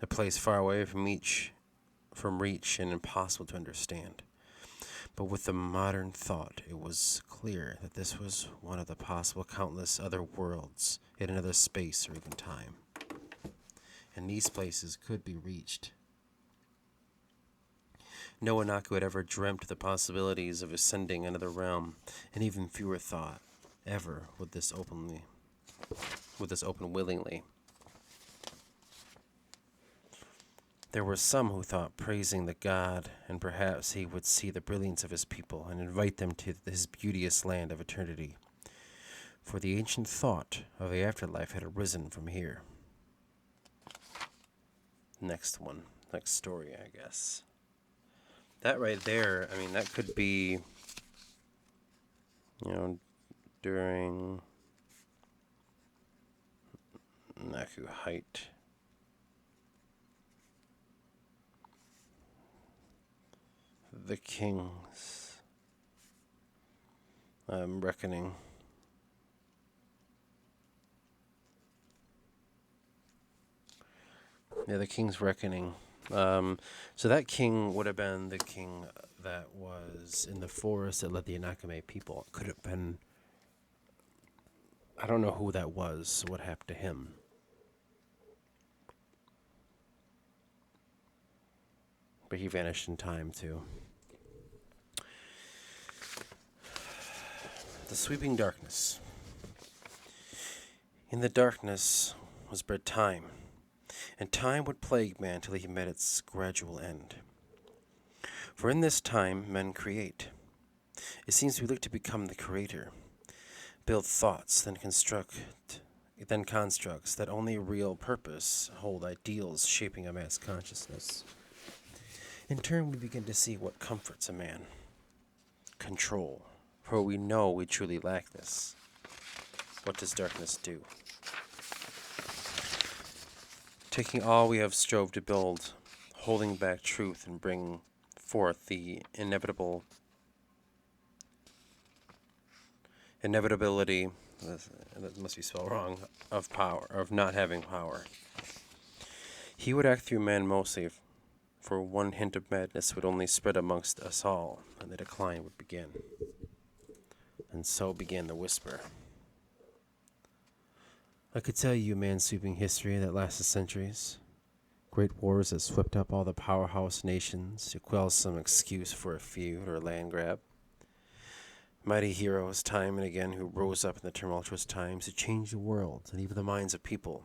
a place far away from reach and impossible to understand. But with the modern thought, it was clear that this was one of the possible countless other worlds in another space or even time. And these places could be reached. No Anaku had ever dreamt the possibilities of ascending another realm, and even fewer thought ever would this open willingly. There were some who thought praising the god, and perhaps he would see the brilliance of his people and invite them to his beauteous land of eternity. For the ancient thought of the afterlife had arisen from here. Next story, I guess. That right there, that could be, during Naku height. The King's reckoning. Yeah, the King's reckoning. So that king would have been the king that was in the forest that led the Anakame people. It could have been, I don't know who that was, what happened to him. But he vanished in time, too. The sweeping darkness. In the darkness was bred time, and time would plague man till he met its gradual end. For in this time men create. It seems we look to become the creator, build thoughts, then constructs that only real purpose hold ideals shaping a mass consciousness. In turn, we begin to see what comforts a man. Control, for we know we truly lack this. What does darkness do? Taking all we have strove to build, holding back truth and bring forth the inevitability, that must be spelled wrong, of power, of not having power. He would act through man mostly, for one hint of madness would only spread amongst us all, and the decline would begin. And so began the whisper. I could tell you man's sweeping history that lasted centuries. Great wars that swept up all the powerhouse nations to quell some excuse for a feud or land grab. Mighty heroes, time and again, who rose up in the tumultuous times to change the world and even the minds of people,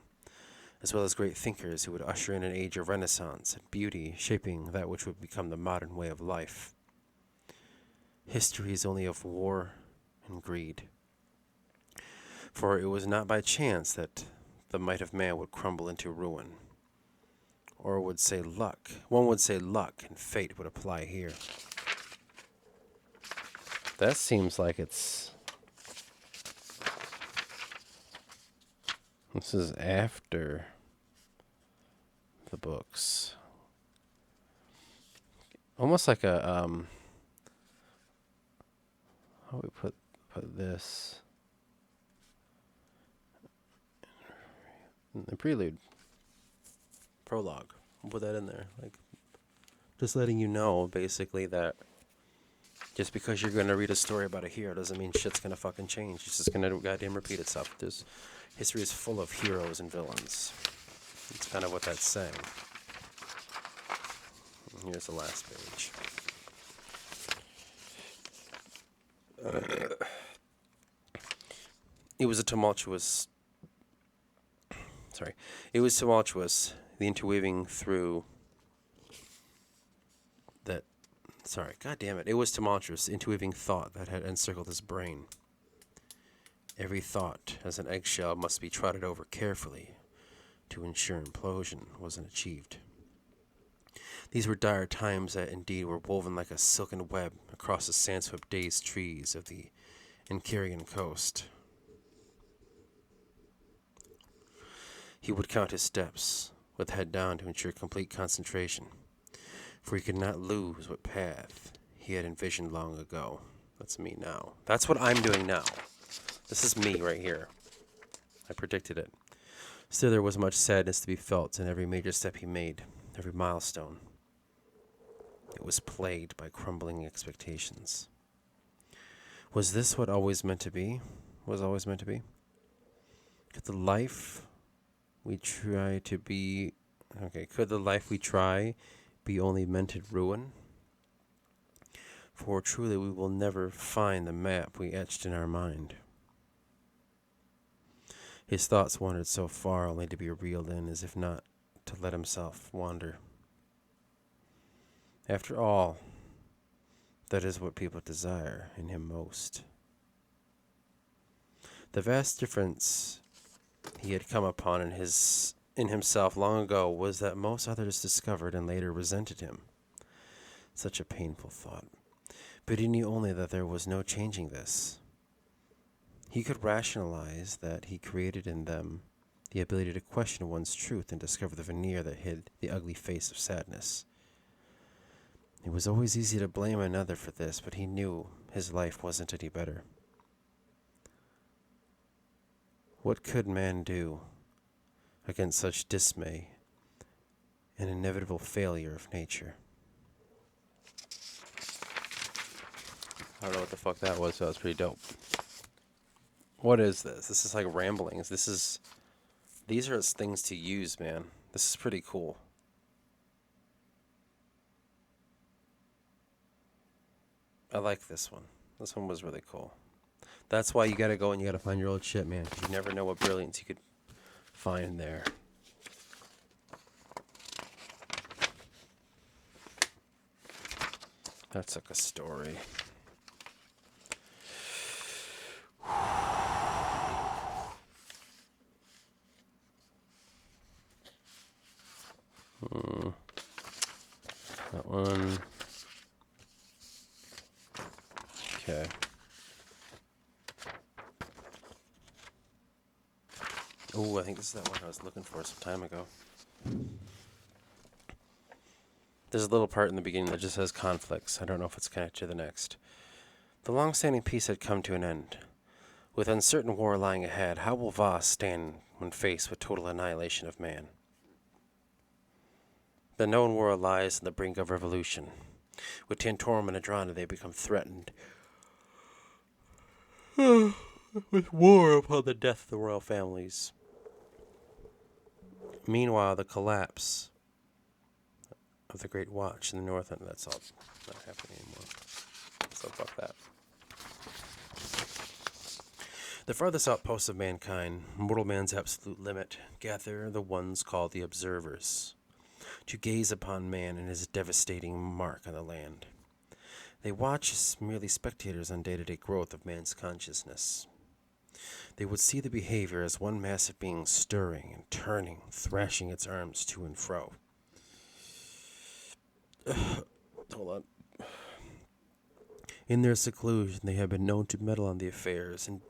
as well as great thinkers who would usher in an age of renaissance and beauty, shaping that which would become the modern way of life. History is only of war and greed. For it was not by chance that the might of man would crumble into ruin. Or would say luck. One would say luck, and fate would apply here. That seems like it's... This is after the books. Almost like a, how do we put this? The prelude. Prologue. We'll put that in there. Like, just letting you know, basically, that just because you're going to read a story about a hero doesn't mean shit's going to fucking change. It's just going to goddamn repeat itself. History is full of heroes and villains. That's kind of what that's saying. And here's the last page. It was tumultuous, the interweaving through that, it was tumultuous, the interweaving thought that had encircled his brain. Every thought, as an eggshell, must be trotted over carefully to ensure implosion wasn't achieved. These were dire times that indeed were woven like a silken web across the sand-swept dazed trees of the Incarian coast. He would count his steps, with head down to ensure complete concentration, for he could not lose what path he had envisioned long ago. That's me now. That's what I'm doing now. This is me right here. I predicted it. Still, there was much sadness to be felt in every major step he made, every milestone. It was plagued by crumbling expectations. Was this what always meant to be? Was always meant to be? Could the life we try be only mented ruin? For truly we will never find the map we etched in our mind. His thoughts wandered so far only to be reeled in, as if not to let himself wander. After all, that is what people desire in him most. The vast difference he had come upon in himself long ago was that most others discovered and later resented him. Such a painful thought. But he knew only that there was no changing this. He could rationalize that he created in them the ability to question one's truth and discover the veneer that hid the ugly face of sadness. It was always easy to blame another for this, but he knew his life wasn't any better. What could man do against such dismay, an inevitable failure of nature? I don't know what the fuck that was, so that was pretty dope. What is this? This is like ramblings. These are things to use, man. This is pretty cool. I like this one. This one was really cool. That's why you gotta go and you gotta find your old shit, man. 'Cause you never know what brilliance you could find there. That's like a story. That one. Okay. Oh, I think this is that one I was looking for some time ago. There's a little part in the beginning that just says conflicts. I don't know if it's connected to the next. The long-standing peace had come to an end. With uncertain war lying ahead, how will Voss stand when faced with total annihilation of man? The known world lies on the brink of revolution. With Tantorum and Adrana, they become threatened with war upon the death of the royal families. Meanwhile, the collapse of the Great Watch in the north end, that's all not happening anymore. So fuck that. The farthest outposts of mankind, mortal man's absolute limit, gather the ones called the observers, to gaze upon man and his devastating mark on the land. They watch as merely spectators on day-to-day growth of man's consciousness. They would see the behavior as one massive being stirring and turning, thrashing its arms to and fro. Hold on. In their seclusion, they have been known to meddle on the affairs and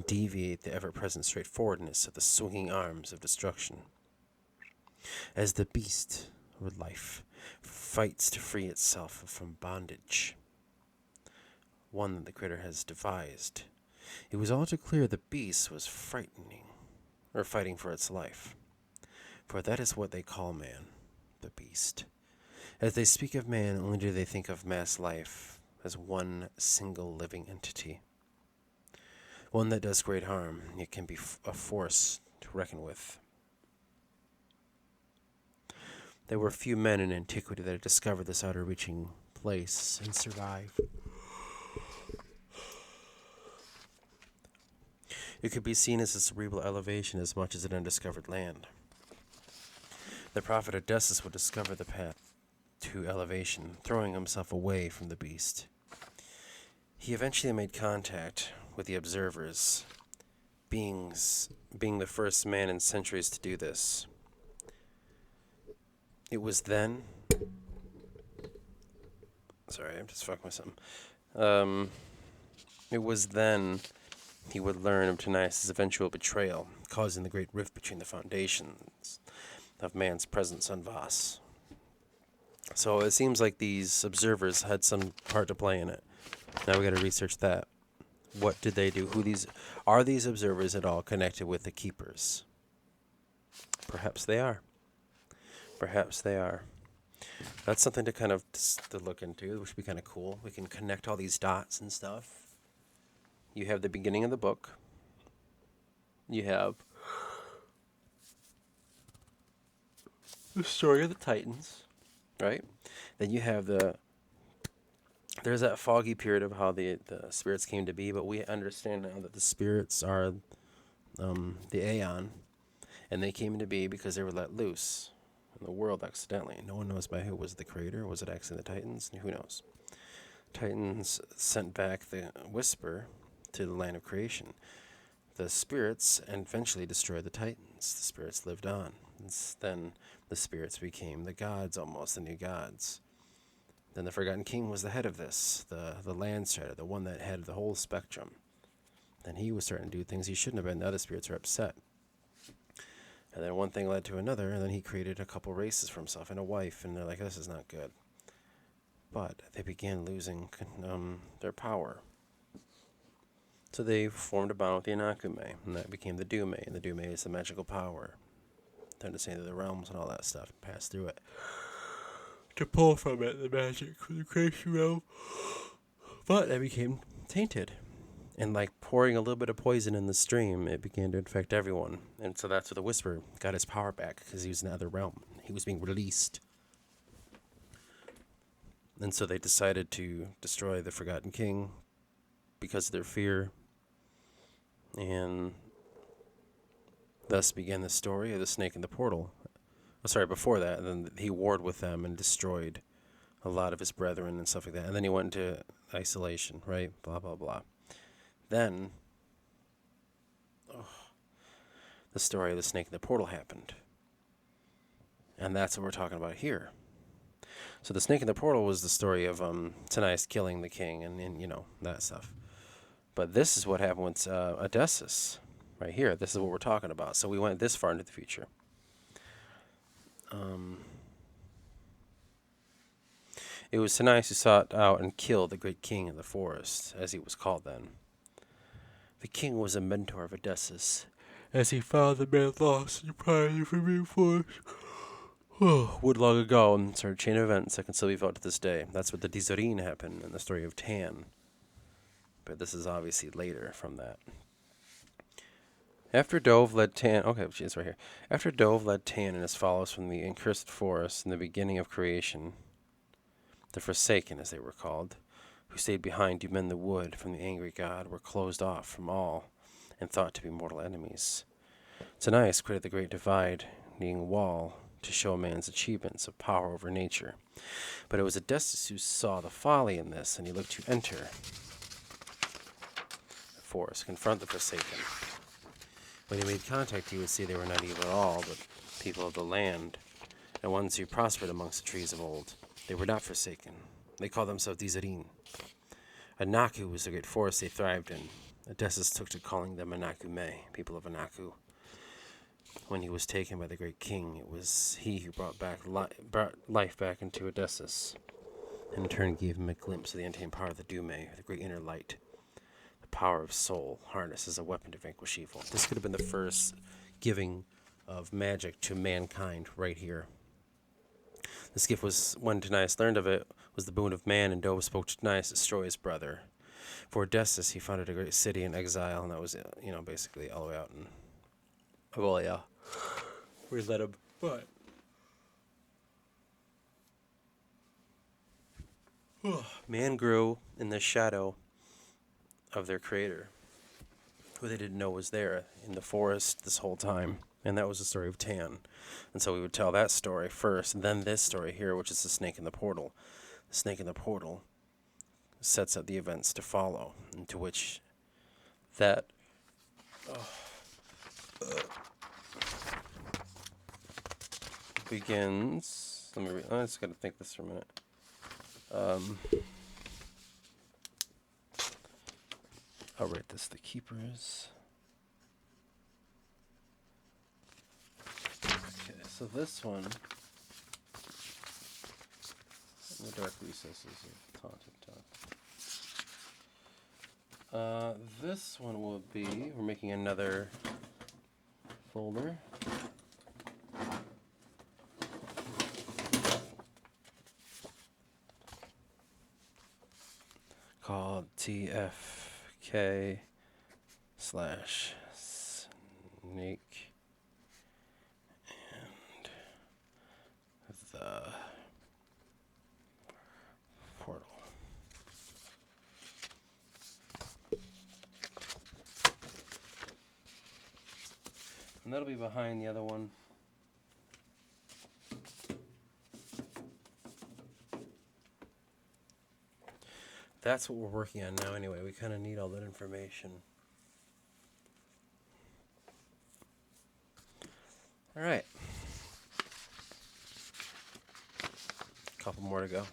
deviate the ever-present straightforwardness of the swinging arms of destruction. As the beast, or life, fights to free itself from bondage, one that the Creator has devised, it was all too clear the beast was fighting for its life. For that is what they call man, the beast. As they speak of man, only do they think of mass life as one single living entity. One that does great harm, yet can be a force to reckon with. There were few men in antiquity that had discovered this outer-reaching place and survived. It could be seen as a cerebral elevation as much as an undiscovered land. The prophet Odysseus would discover the path to elevation, throwing himself away from the beast. He eventually made contact with the observers, being the first man in centuries to do this. It was then... Sorry, I'm just fucking with something. It was then he would learn of Tinyas' eventual betrayal, causing the great rift between the foundations of man's presence on Voss. So it seems like these observers had some part to play in it. Now we got to research that. What did they do? Are these observers at all connected with the keepers? Perhaps they are. Perhaps they are. That's something to kind of to look into, which would be kind of cool. We can connect all these dots and stuff. You have the beginning of the book. You have the story of the Titans, right? Then you have there's that foggy period of how the spirits came to be, but we understand now that the spirits are the Aeon, and they came to be because they were let loose in the world accidentally. No one knows by who. Was it the Creator? Was it actually the Titans? Who knows? Titans sent back the Whisper to the land of creation. The spirits eventually destroyed the Titans. The spirits lived on. Then the spirits became the gods, almost the new gods. Then the Forgotten King was the head of this, the land strider, the one that had the whole spectrum. Then he was starting to do things he shouldn't have been. The other spirits are upset. And then one thing led to another, and then he created a couple races for himself and a wife, and they're like, this is not good. But they began losing their power. So they formed a bond with the Anakume, and that became the Dume, and the Dume is the magical power. Turned to say the realms and all that stuff, and pass through it. To pull from it the magic for the creation realm. But it became tainted. And like pouring a little bit of poison in the stream, it began to infect everyone. And so that's where the Whisper got his power back, because he was in the other realm. He was being released. And so they decided to destroy the Forgotten King because of their fear. And thus began the story of the snake in the portal. Oh, sorry, before that, and then he warred with them and destroyed a lot of his brethren and stuff like that. And then he went into isolation, right? Blah, blah, blah. Then, the story of the snake in the portal happened. And that's what we're talking about here. So the snake in the portal was the story of Tanais killing the king and that stuff. But this is what happened with Odysseus right here. This is what we're talking about. So we went this far into the future. It was Tanais who sought out and killed the great king of the forest, as he was called then. The king was a mentor of Odysseus, as he found the man lost and departed from the forest. Would long ago, and started a chain of events that can still be felt to this day. That's what the Dizorin happened in the story of Tan. But this is obviously later from that. After Dove led Tan, it's right here. After Dove led Tan and his followers from the accursed forest in the beginning of creation, the Forsaken, as they were called, who stayed behind to mend the wood from the angry god, were closed off from all and thought to be mortal enemies. Tanais created the great dividing wall to show man's achievements of power over nature. But it was Odysseus who saw the folly in this, and he looked to enter the forest, confront the Forsaken. When he made contact, he would see they were not evil at all, but people of the land, and ones who prospered amongst the trees of old. They were not forsaken. They called themselves Dizarin. Anaku was the great forest they thrived in. Odysseus took to calling them Anakume, people of Anaku. When he was taken by the great king, it was he who brought life back into Odysseus, and in turn gave him a glimpse of the untamed power of the Dume, the great inner light. The power of soul, harnessed as a weapon to vanquish evil. This could have been the first giving of magic to mankind right here. This gift was, when Tanais learned of it, was the boon of man, and Dove spoke to Tanais to destroy his brother. For Odysseus, he founded a great city in exile, and that was, basically all the way out in Agolia. We let him, but man grew in the shadow of their creator, who they didn't know was there in the forest this whole time. And that was the story of Tan. And so we would tell that story first, and then this story here, which is the snake in the portal. The snake in the portal sets up the events to follow, into which that begins. Let me read. I just got to think this for a minute. I'll write this. The Keepers. Okay, so this one, in the dark recesses of Taunted Tongue. This one will be, we're making another folder. Called TFK/Snake and the portal. And that'll be behind the other one. That's what we're working on now anyway. We kind of need all that information. All right. A couple more to go.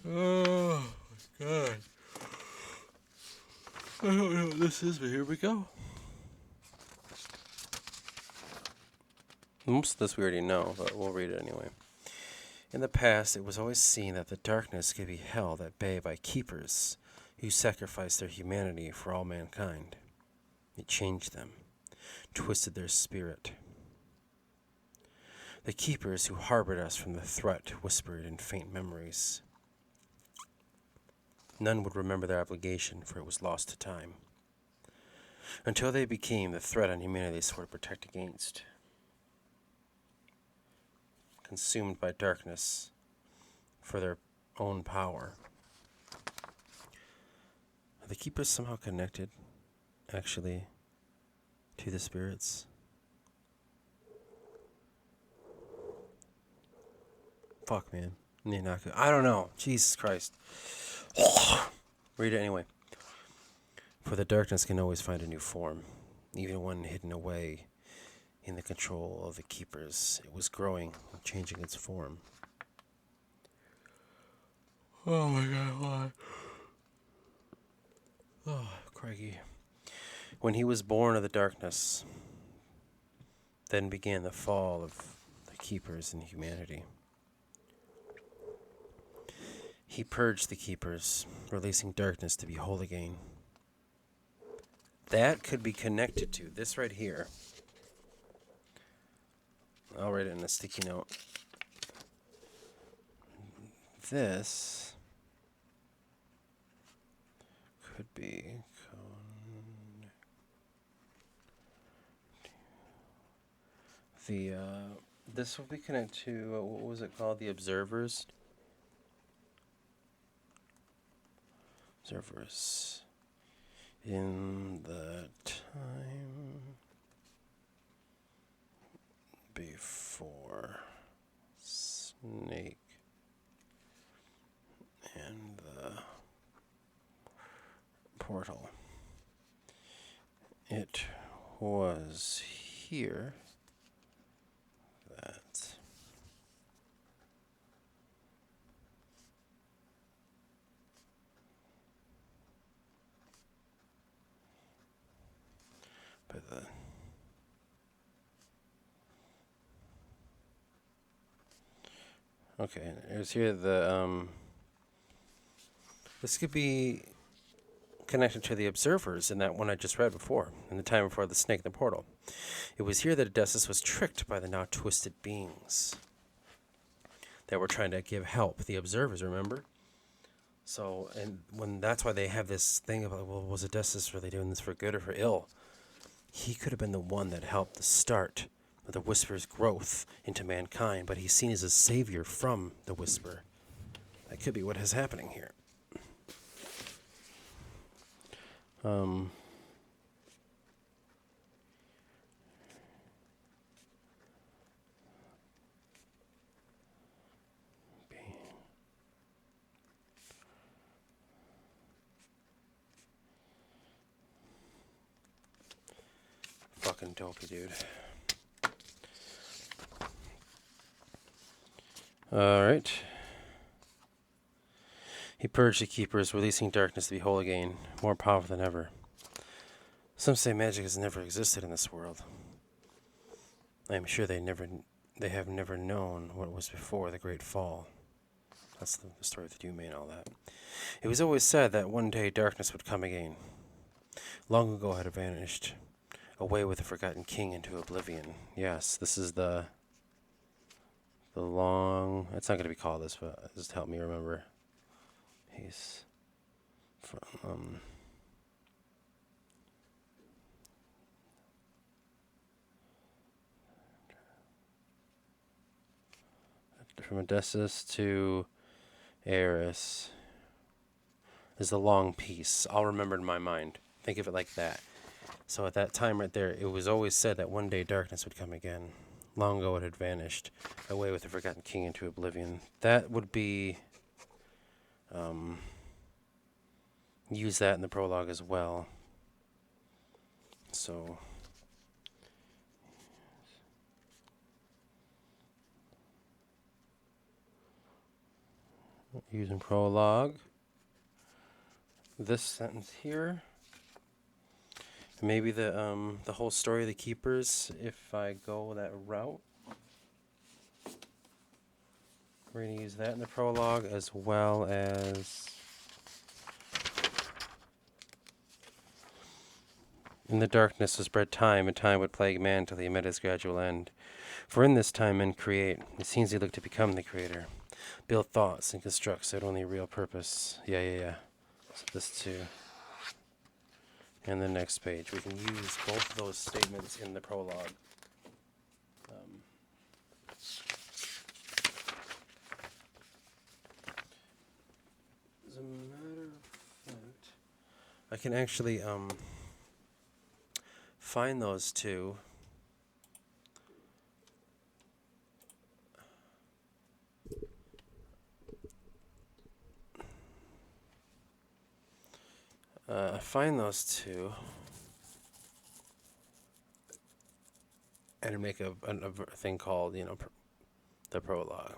Oh, my God. I don't know what this is, but here we go. Most of this we already know, but we'll read it anyway. In the past, it was always seen that the darkness could be held at bay by keepers who sacrificed their humanity for all mankind. It changed them, twisted their spirit. The keepers who harbored us from the threat whispered in faint memories. None would remember their obligation, for it was lost to time, until they became the threat on humanity they swore to protect against. Consumed by darkness for their own power. Are the keepers somehow connected, actually, to the spirits? Fuck, man. I don't know. Jesus Christ. Read it anyway. For the darkness can always find a new form, even when hidden away in the control of the keepers. It was growing and changing its form. Oh my god, why? Oh, crikey. When he was born of the darkness, then began the fall of the keepers in humanity. He purged the keepers, releasing darkness to be whole again. That could be connected to this right here. I'll write it in a sticky note. This could be this will be connected to what was it called? The observers. Observers in the time before Snake and the portal. It was here that by the okay, it was here this could be connected to the observers in that one I just read before, in the time before the snake and the portal. It was here that Odysseus was tricked by the now twisted beings that were trying to give help. The observers, remember? So, and when that's why they have this thing about, well, was Odysseus really doing this for good or for ill? He could have been the one that helped the start of the Whisper's growth into mankind, but he's seen as a savior from the Whisper. That could be what is happening here. Fucking dopey, dude. Alright. He purged the keepers, releasing darkness to be whole again, more powerful than ever. Some say magic has never existed in this world. I am sure they have never known what was before the Great Fall. That's the story of the Dume and all that. It was always said that one day darkness would come again. Long ago it had vanished, away with the forgotten king into oblivion. Yes, this is the long... It's not going to be called this, but just help me remember. He's from... from Odysseus to Eris is the long peace. I'll remember in my mind. Think of it like that. So at that time right there, it was always said that one day darkness would come again. Long ago it had vanished, away with the forgotten king into oblivion. That would be... use that in the prologue as well. So... using prologue. This sentence here. Maybe the whole story of the keepers, if I go that route. We're going to use that in the prologue as well as... In the darkness was spread time, and time would plague man till he met his gradual end. For in this time men create. It seems they look to become the creator. Build thoughts and construct so only real purpose. Yeah. So this too. And the next page. We can use both of those statements in the prologue. As a matter of fact, I can actually find those two. Find those two and make a thing called, the prologue.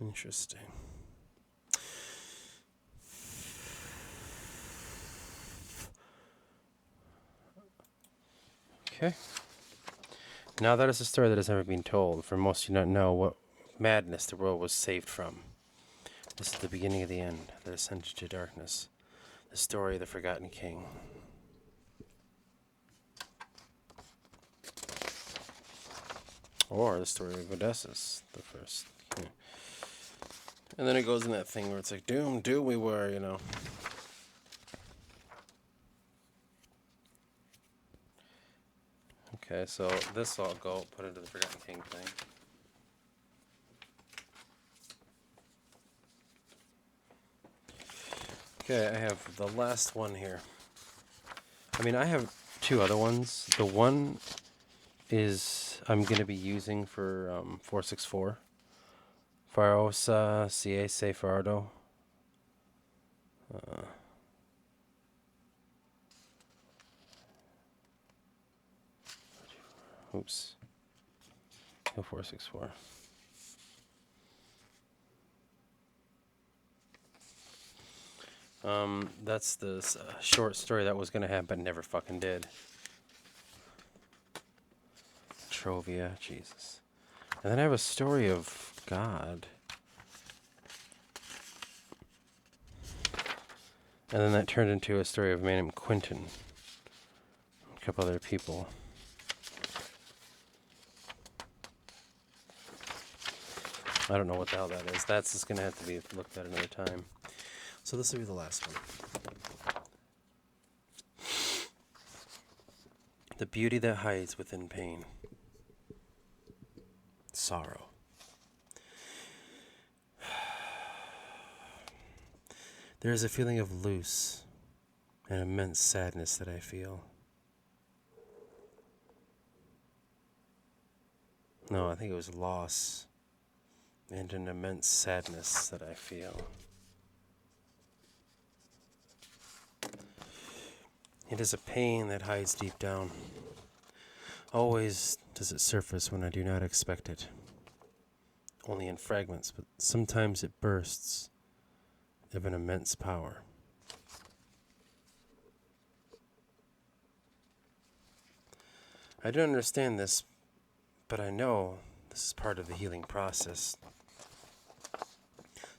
Interesting. Okay. Now that is a story that has never been told. For most, you not know what madness the world was saved from. This is the beginning of the end, the descent to darkness. The story of the forgotten king. Or the story of Odysseus, the first king. And then it goes in that thing where it's like, doom we were, Okay, so this I'll go put into the Forgotten King thing. Okay, I have the last one here. I have two other ones. The one is I'm going to be using for 464. Farosa Ciese Fardo. Oops. No 464. That's the short story that was going to happen, but never fucking did. Trovia, Jesus. And then I have a story of God. And then that turned into a story of a man named Quentin. A couple other people. I don't know what the hell that is. That's just going to have to be looked at another time. So this will be the last one. The beauty that hides within pain. Sorrow. There is a feeling of loose and immense sadness that I feel. No, I think it was loss and an immense sadness that I feel. It is a pain that hides deep down. Always does it surface when I do not expect it. Only in fragments, but sometimes it bursts of an immense power. I don't understand this, but I know this is part of the healing process.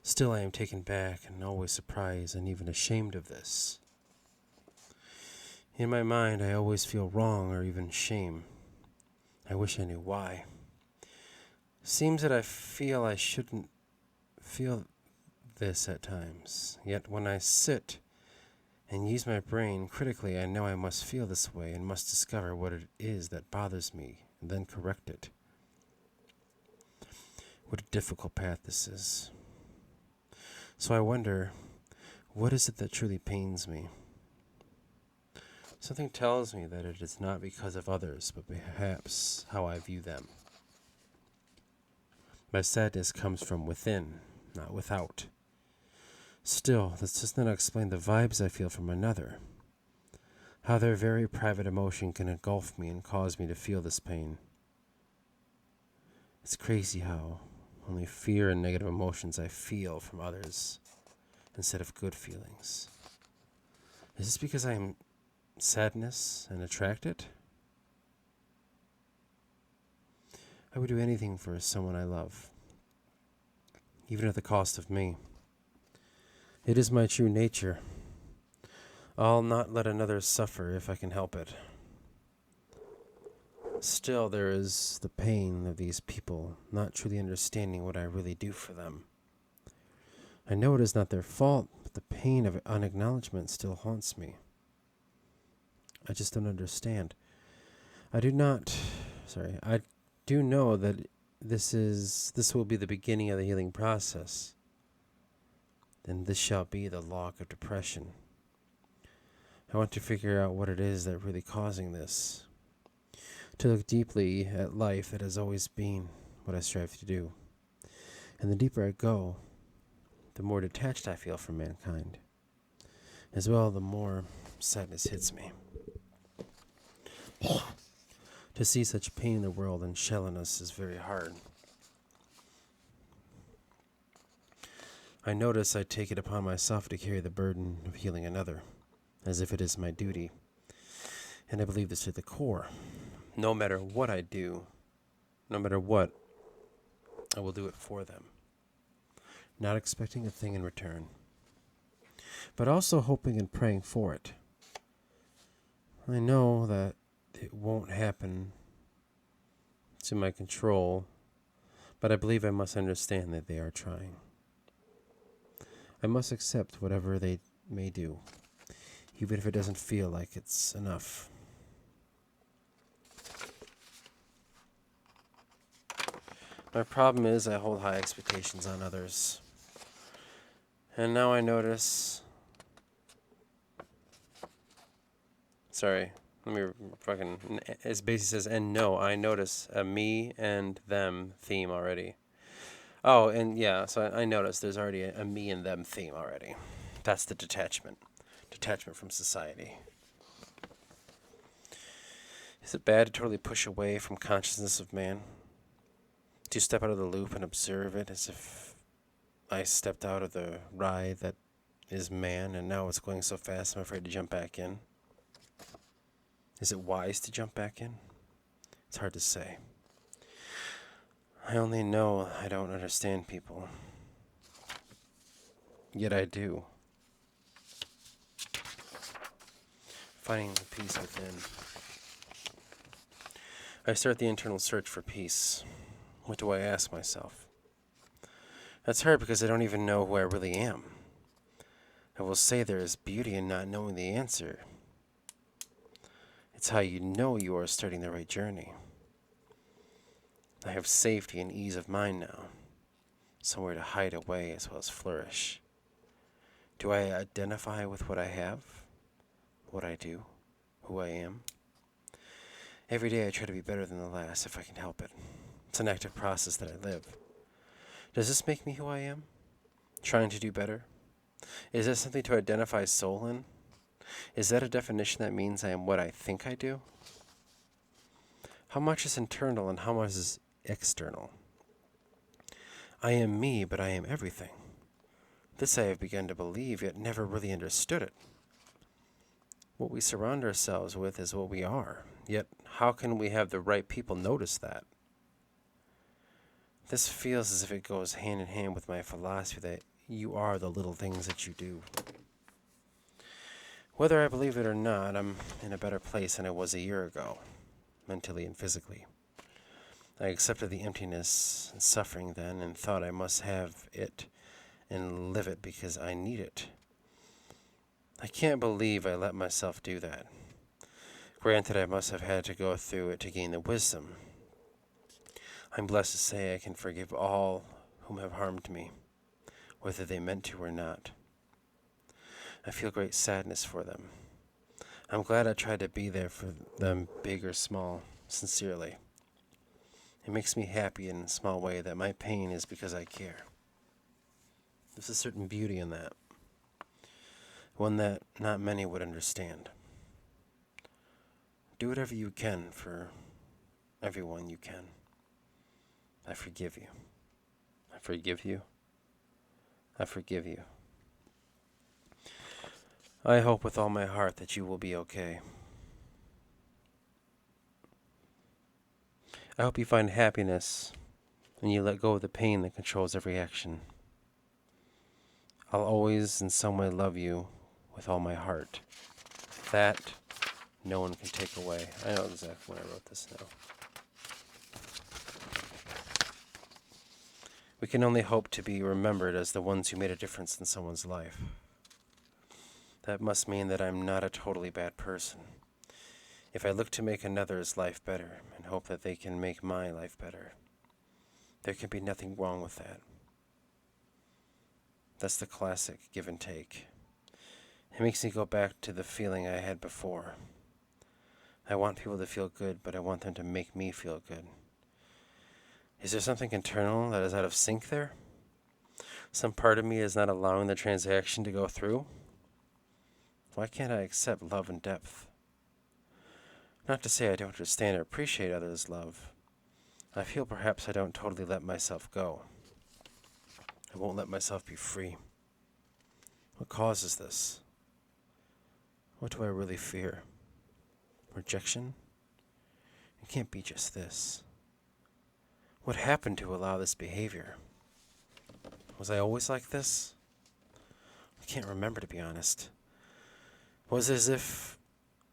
Still, I am taken back and always surprised and even ashamed of this. In my mind, I always feel wrong or even shame. I wish I knew why. Seems that I feel I shouldn't feel this at times. Yet when I sit and use my brain critically, I know I must feel this way and must discover what it is that bothers me and then correct it. What a difficult path this is. So I wonder, what is it that truly pains me? Something tells me that it is not because of others, but perhaps how I view them. My sadness comes from within, not without. Still, this does not explain the vibes I feel from another. How their very private emotion can engulf me and cause me to feel this pain. It's crazy how only fear and negative emotions I feel from others instead of good feelings. Is this because I am sadness and attract it? I would do anything for someone I love, even at the cost of me. It is my true nature. I'll not let another suffer if I can help it. Still, there is the pain of these people not truly understanding what I really do for them. I know it is not their fault, but the pain of unacknowledgement still haunts me. I just don't understand. I do know that this will be the beginning of the healing process. Then this shall be the log of depression. I want to figure out what it is that really causing this. To look deeply at life that has always been, what I strive to do. And the deeper I go, the more detached I feel from mankind. As well, the more sadness hits me. To see such pain in the world and shallowness is very hard. I notice I take it upon myself to carry the burden of healing another, as if it is my duty. And I believe this to the core. No matter what I do, no matter what, I will do it for them. Not expecting a thing in return, but also hoping and praying for it. I know that it won't happen to my control, but I believe I must understand that they are trying. I must accept whatever they may do, even if it doesn't feel like it's enough. My problem is I hold high expectations on others. And now I notice... Sorry, let me fucking... As basically says, and no, I notice a me and them theme already. Oh, and yeah, so I noticed there's already a me and them theme already. That's the detachment. Detachment from society. Is it bad to totally push away from consciousness of man? To step out of the loop and observe it as if I stepped out of the ride that is man and now it's going so fast I'm afraid to jump back in? Is it wise to jump back in? It's hard to say. I only know I don't understand people. Yet I do. Finding the peace within. I start the internal search for peace. What do I ask myself? That's hard because I don't even know who I really am. I will say there is beauty in not knowing the answer. It's how you know you are starting the right journey. I have safety and ease of mind now, somewhere to hide away as well as flourish. Do I identify with what I have, what I do, who I am? Every day I try to be better than the last if I can help it. It's an active process that I live. Does this make me who I am? Trying to do better? Is that something to identify soul in? Is that a definition that means I am what I think I do? How much is internal and how much is external? I am me, but I am everything. This I have begun to believe, yet never really understood it. What we surround ourselves with is what we are, yet how can we have the right people notice that? This feels as if it goes hand in hand with my philosophy that you are the little things that you do. Whether I believe it or not, I'm in a better place than I was a year ago, mentally and physically. I accepted the emptiness and suffering then and thought I must have it and live it because I need it. I can't believe I let myself do that. Granted, I must have had to go through it to gain the wisdom. I'm blessed to say I can forgive all whom have harmed me, whether they meant to or not. I feel great sadness for them. I'm glad I tried to be there for them, big or small, sincerely. It makes me happy in a small way that my pain is because I care. There's a certain beauty in that, one that not many would understand. Do whatever you can for everyone you can. I forgive you. I forgive you. I forgive you. I hope with all my heart that you will be okay. I hope you find happiness and you let go of the pain that controls every action. I'll always in some way love you with all my heart. That no one can take away. I know exactly when I wrote this now. We can only hope to be remembered as the ones who made a difference in someone's life. That must mean that I'm not a totally bad person. If I look to make another's life better and hope that they can make my life better, there can be nothing wrong with that. That's the classic give and take. It makes me go back to the feeling I had before. I want people to feel good, but I want them to make me feel good. Is there something internal that is out of sync there? Some part of me is not allowing the transaction to go through? Why can't I accept love in depth? Not to say I don't understand or appreciate others' love. I feel perhaps I don't totally let myself go. I won't let myself be free. What causes this? What do I really fear? Rejection? It can't be just this. What happened to allow this behavior? Was I always like this? I can't remember, to be honest. Was as if,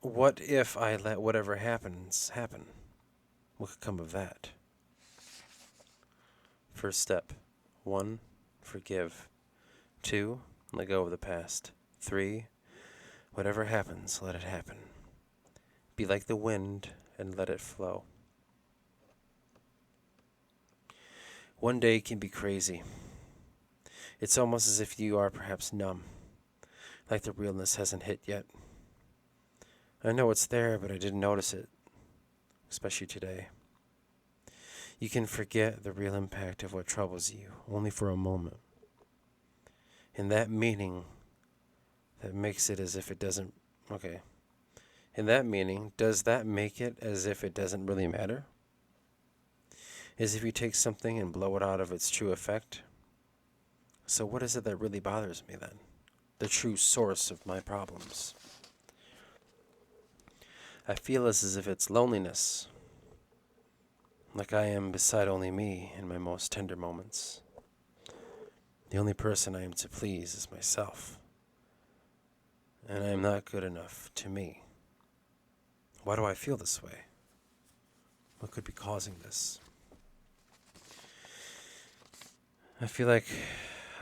what if I let whatever happens happen? What could come of that? First step. 1, forgive. 2, let go of the past. 3, whatever happens, let it happen. Be like the wind and let it flow. One day can be crazy. It's almost as if you are perhaps numb, like the realness hasn't hit yet. I know it's there, but I didn't notice it, especially today. You can forget the real impact of what troubles you, only for a moment. In that meaning, that makes it as if it doesn't... Okay. In that meaning, does that make it as if it doesn't really matter? As if you take something and blow it out of its true effect? So what is it that really bothers me then? The true source of my problems. I feel as if it's loneliness. Like I am beside only me in my most tender moments. The only person I am to please is myself. And I am not good enough to me. Why do I feel this way? What could be causing this? I feel like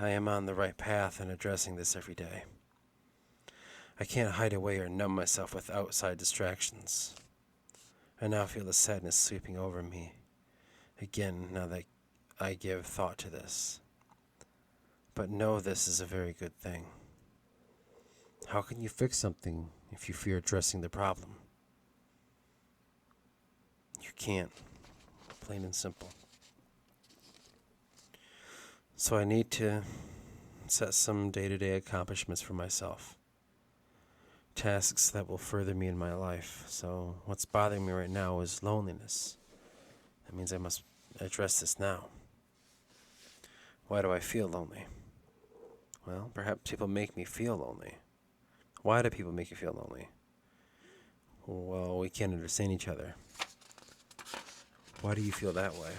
I am on the right path in addressing this every day. I can't hide away or numb myself with outside distractions. I now feel the sadness sweeping over me. Again, now that I give thought to this. But know this is a very good thing. How can you fix something if you fear addressing the problem? You can't. Plain and simple. So I need to set some day-to-day accomplishments for myself. Tasks that will further me in my life. So what's bothering me right now is loneliness. That means I must address this now. Why do I feel lonely? Well, perhaps people make me feel lonely. Why do people make you feel lonely? Well, we can't understand each other. Why do you feel that way?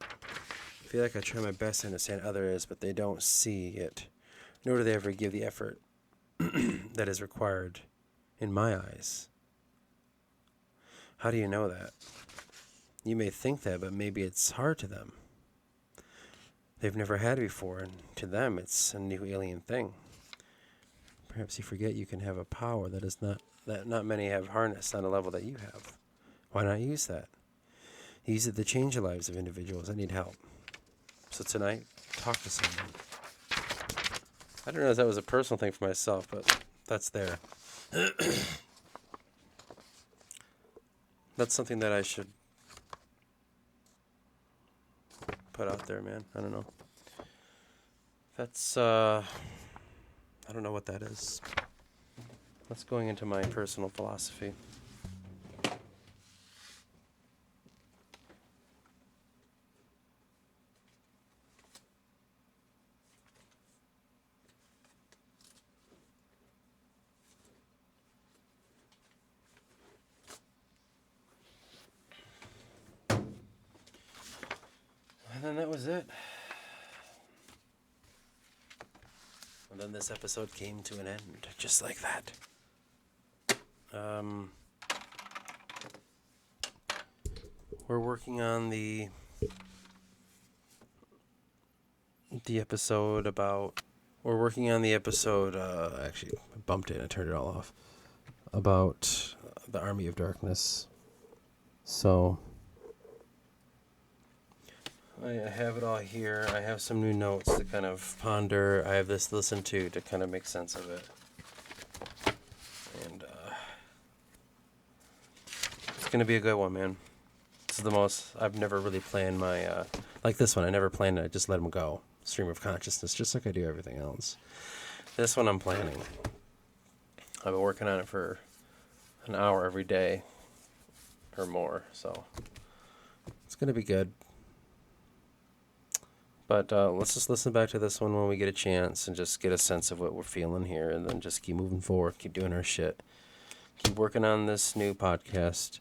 I feel like I try my best to understand others, but they don't see it, nor do they ever give the effort that is required in my eyes. How do you know that? You may think that, but maybe it's hard to them. They've never had it before, and to them it's a new alien thing. Perhaps you forget you can have a power that not many have harnessed on a level that you have. Why not use that? Use it to change the lives of individuals that need help. So tonight, talk to someone. I don't know if that was a personal thing for myself, but that's there. That's something that I should put out there, man. I don't know. That's, I don't know what that is. That's going into my personal philosophy. And then that was it. And then this episode came to an end, just like that. We're working on the episode about... We're working on the episode, actually, I bumped it and I turned it all off, about the Army of Darkness. So... I have it all here. I have some new notes to kind of ponder. I have this to listen to kind of make sense of it. And it's going to be a good one, man. It's This is the most, I've never really planned my, like this one, I never planned it, I just let them go. Stream of consciousness, just like I do everything else. This one I'm planning. I've been working on it for an hour every day or more, so it's going to be good. But let's just listen back to this one when we get a chance and just get a sense of what we're feeling here, and then just keep moving forward, keep doing our shit. Keep working on this new podcast.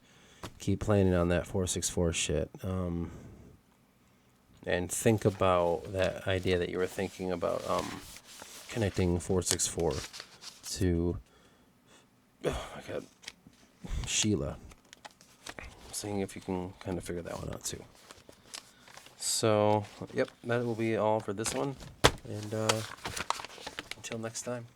Keep planning on that 464 shit. And think about that idea that you were thinking about connecting 464 to, oh my God, Sheila. Seeing if you can kind of figure that one out too. So, yep, that will be all for this one. And until next time.